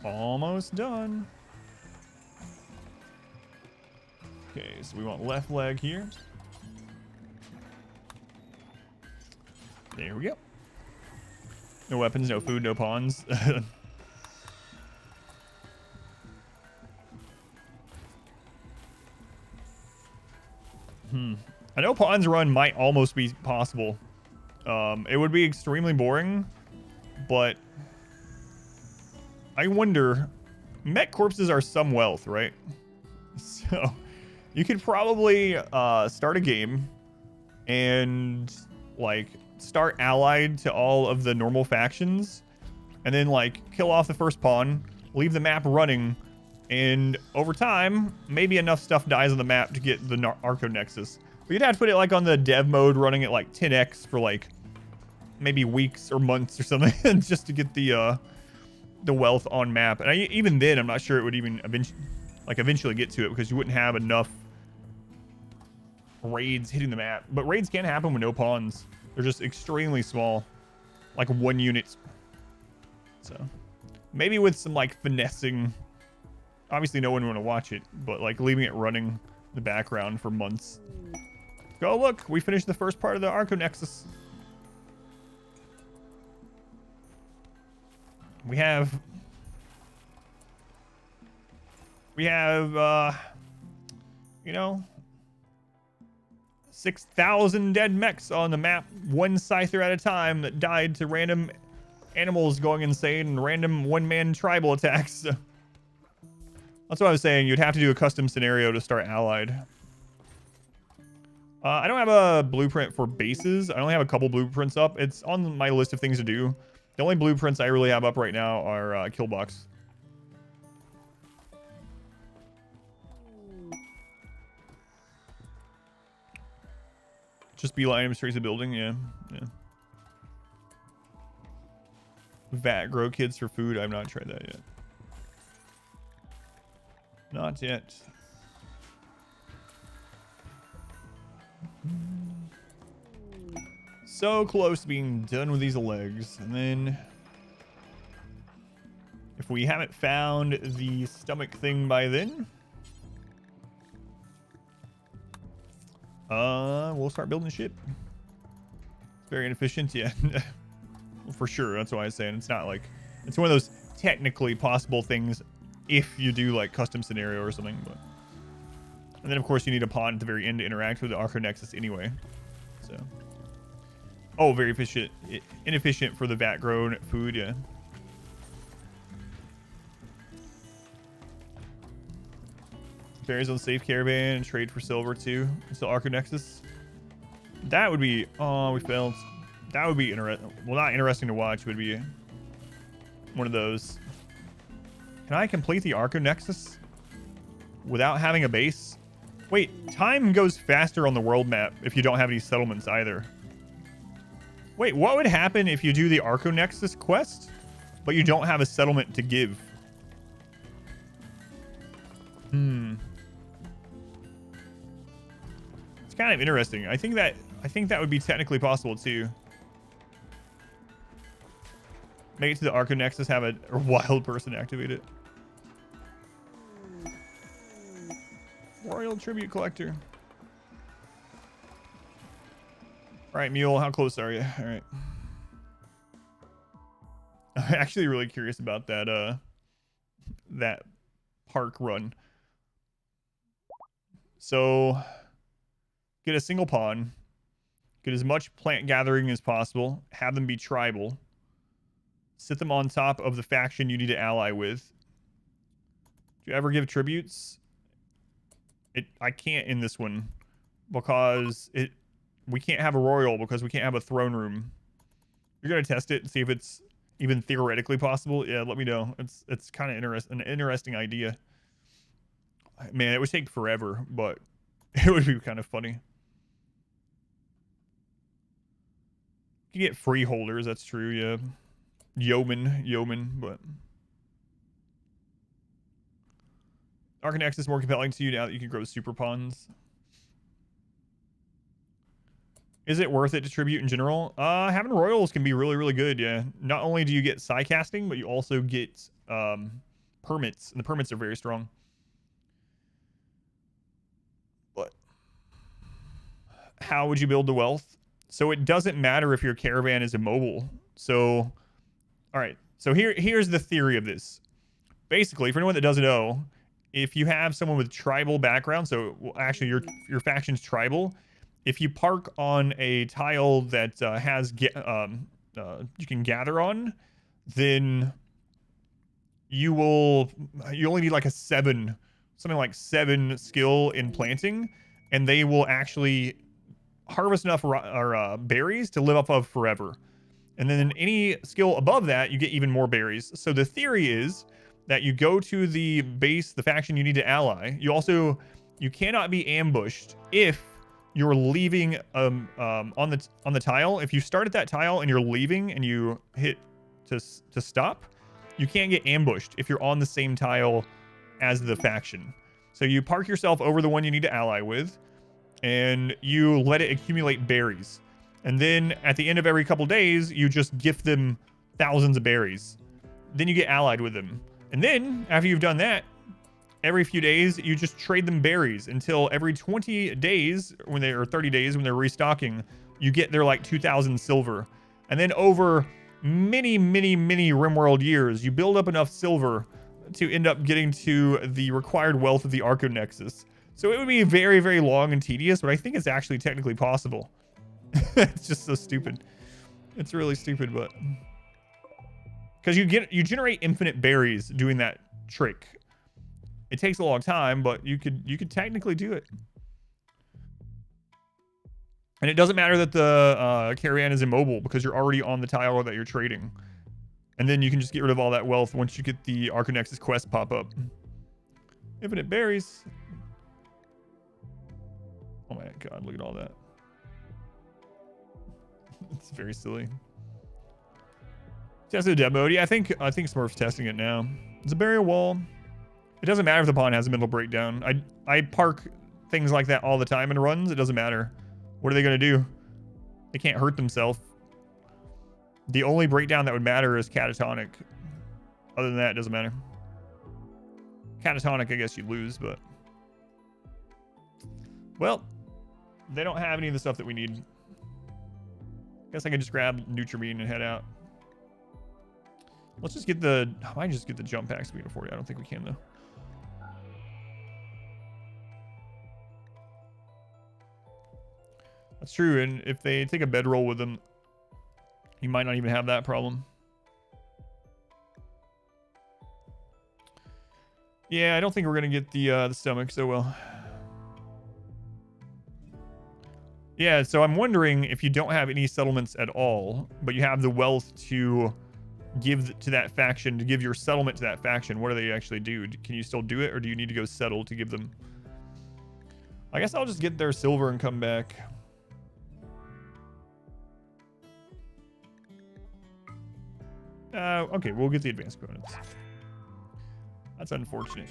Almost done. Okay, so we want left leg here. There we go. No weapons, no food, no pawns. I know Pawns Run might almost be possible. It would be extremely boring, but I wonder, mech corpses are some wealth, right? So you could probably start a game and like start allied to all of the normal factions and then like kill off the first pawn, leave the map running, and over time, maybe enough stuff dies on the map to get the Arco Nexus. But you'd have to put it like on the dev mode running at like 10x for like maybe weeks or months or something just to get the wealth on map. And even then, I'm not sure it would even eventually get to it because you wouldn't have enough raids hitting the map. But raids can happen with no pawns. They're just extremely small, like 1 unit. So maybe with some like finessing. Obviously, no one would want to watch it, but like leaving it running in the background for months. Go look, we finished the first part of the Arco Nexus. We have, you know, 6,000 dead mechs on the map, one scyther at a time that died to random animals going insane and random one-man tribal attacks. That's what I was saying. You'd have to do a custom scenario to start allied. I don't have a blueprint for bases. I only have a couple blueprints up. It's on my list of things to do. The only blueprints I really have up right now are kill box. Just beeline him straight to the building. Yeah. Vat grow kids for food. I've not tried that yet. Not yet. So close to being done with these legs. And then if we haven't found the stomach thing by then, we'll start building the ship. It's very inefficient, yeah. For sure, that's why I was saying it's not like it's one of those technically possible things if you do like custom scenario or something. But and then of course you need a pawn at the very end to interact with the Archonexus anyway. So very efficient, inefficient for the vat grown food, yeah. Berries on safe caravan and trade for silver too. So Archonexus. That would be we failed. That would be interesting. Well, not interesting to watch, would be one of those. Can I complete the Archonexus without having a base? Wait, time goes faster on the world map if you don't have any settlements either. Wait, what would happen if you do the Archonexus quest, but you don't have a settlement to give? It's kind of interesting. I think that would be technically possible too. Make it to the Archonexus, have a wild person activate it. Royal Tribute Collector. All right, Mule, how close are you? All right. I'm actually really curious about that that park run. So get a single pawn, get as much plant gathering as possible, have them be tribal, sit them on top of the faction you need to ally with. Do you ever give tributes? I can't in this one because we can't have a royal because we can't have a throne room. You're gonna test it and see if it's even theoretically possible. Yeah, let me know. It's kind of an interesting idea. Man, it would take forever, but it would be kind of funny. You get freeholders, that's true, yeah. Yeoman, but Archonexus is more compelling to you now that you can grow super pawns. Is it worth it to tribute in general? Having royals can be really, really good, yeah. Not only do you get psi casting, but you also get permits, and the permits are very strong. But how would you build the wealth? So it doesn't matter if your caravan is immobile. So, all right. So here's the theory of this. Basically, for anyone that doesn't know, if you have someone with tribal background, so actually your faction's tribal, if you park on a tile that has you can gather on, then you only need like something like 7 skill in planting, and they will actually harvest enough berries to live off of forever. And then any skill above that, you get even more berries. So the theory is that you go to the base, the faction you need to ally. You cannot be ambushed if you're leaving on the tile. If you start at that tile and you're leaving and you hit to stop, you can't get ambushed if you're on the same tile as the faction. So you park yourself over the one you need to ally with, and you let it accumulate berries. And then at the end of every couple days, you just gift them thousands of berries. Then you get allied with them. And then after you've done that, every few days, you just trade them berries until every 20 days, or 30 days when they're restocking, you get their like 2,000 silver. And then over many, many, many RimWorld years, you build up enough silver to end up getting to the required wealth of the Archonexus. So it would be very, very long and tedious, but I think it's actually technically possible. It's just so stupid. It's really stupid, but Because you generate infinite berries doing that trick. It takes a long time, but you could technically do it. And it doesn't matter that the caravan is immobile because you're already on the tile that you're trading. And then you can just get rid of all that wealth once you get the Arconexus quest pop up. Infinite berries. Oh my god, look at all that. It's very silly. Tested dev mode. Yeah, I think Smurf's testing it now. It's a barrier wall. It doesn't matter if the pawn has a mental breakdown. I park things like that all the time in runs. It doesn't matter. What are they gonna do? They can't hurt themselves. The only breakdown that would matter is catatonic. Other than that, it doesn't matter. Catatonic, I guess you lose, but... Well, they don't have any of the stuff that we need. Guess I can just grab Nutrimine and head out. Let's just get the... I might just get the jump pack speed of 40. I don't think we can, though. That's true, and if they take a bedroll with them, you might not even have that problem. Yeah, I don't think we're gonna get the stomach so well. Yeah, so I'm wondering if you don't have any settlements at all, but you have the wealth to give to that faction, to give your settlement to that faction, what do they actually do? Can you still do it, or do you need to go settle to give them? I guess I'll just get their silver and come back. Okay, we'll get the advanced components. That's unfortunate.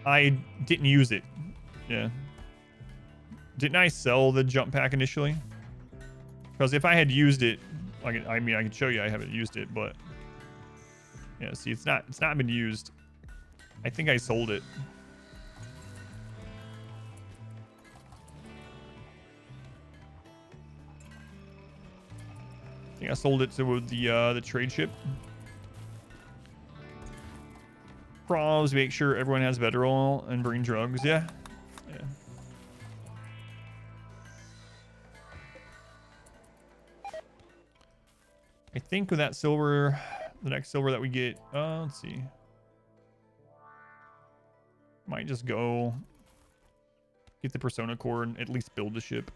I didn't use it. Yeah. Didn't I sell the jump pack initially? Because if I had used it, like, I mean, I can show you I haven't used it, but yeah, see, it's not been used. I think I sold it. I think I sold it to the trade ship. Pros, make sure everyone has bedroll and bring drugs. Yeah. Yeah. I think with that silver, the next silver that we get, let's see. Might just go get the persona core and at least build the ship.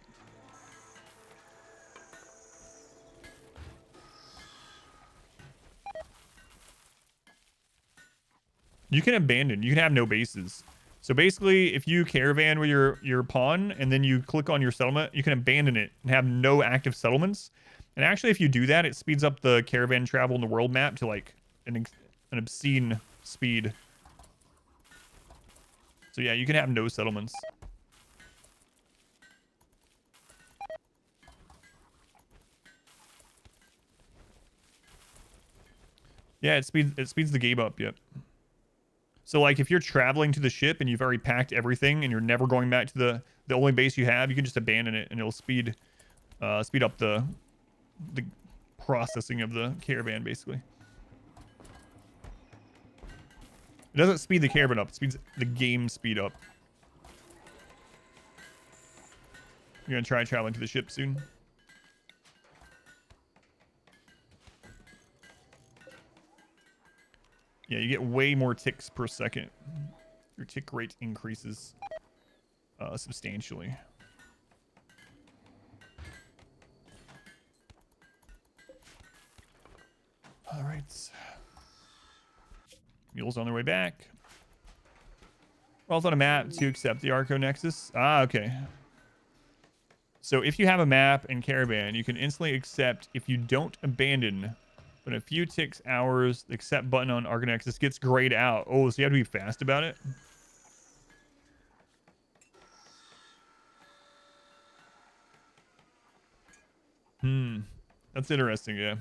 You can abandon. You can have no bases. So basically, if you caravan with your pawn and then you click on your settlement, you can abandon it and have no active settlements. And actually, if you do that, it speeds up the caravan travel in the world map to like an obscene speed. So yeah, you can have no settlements. Yeah, it speeds the game up. Yep. So like if you're traveling to the ship and you've already packed everything and you're never going back to the only base you have, you can just abandon it and it'll speed up the processing of the caravan basically. It doesn't speed the caravan up, it speeds the game speed up. You're gonna try traveling to the ship soon. Yeah, you get way more ticks per second. Your tick rate increases substantially. All right. Mules on their way back. We're also on a map to accept the Arco Nexus. Ah, okay. So if you have a map and caravan, you can instantly accept if you don't abandon. But in a few ticks hours, the accept button on Arconexus gets grayed out. Oh, so you have to be fast about it? That's interesting, yeah.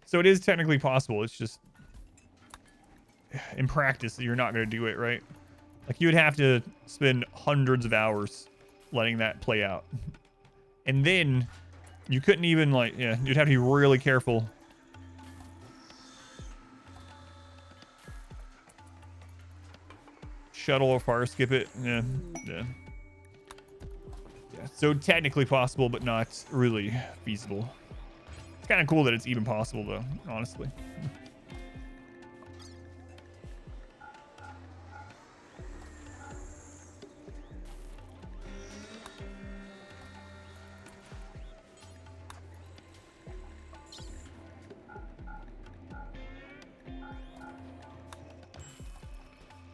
So it is technically possible. It's just in practice you're not going to do it, right? Like you would have to spend hundreds of hours letting that play out. And then you couldn't even like, yeah, you'd have to be really careful. Shuttle or fire skip it. Yeah. So technically possible, but not really feasible. It's kind of cool that it's even possible, though, honestly.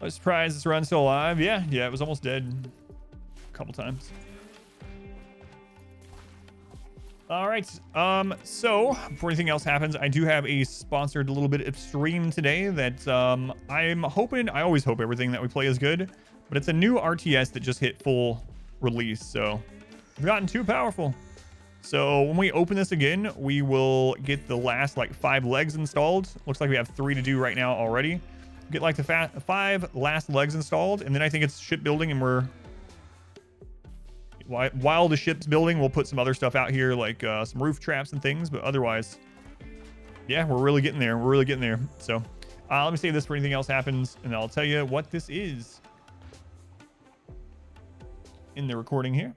I was surprised this run's still alive. Yeah, it was almost dead a couple times. All right. So before anything else happens, I do have a sponsored little bit of stream today that I'm hoping. I always hope everything that we play is good, but it's a new RTS that just hit full release. So we've gotten too powerful. So when we open this again, we will get the last like 5 legs installed. Looks like we have 3 to do right now already. Get like the 5 last legs installed, and then I think it's shipbuilding, and we're while the ship's building, we'll put some other stuff out here like some roof traps and things. But otherwise, yeah, we're really getting there. We're really getting there. So let me save this for anything else happens, and I'll tell you what this is in the recording here.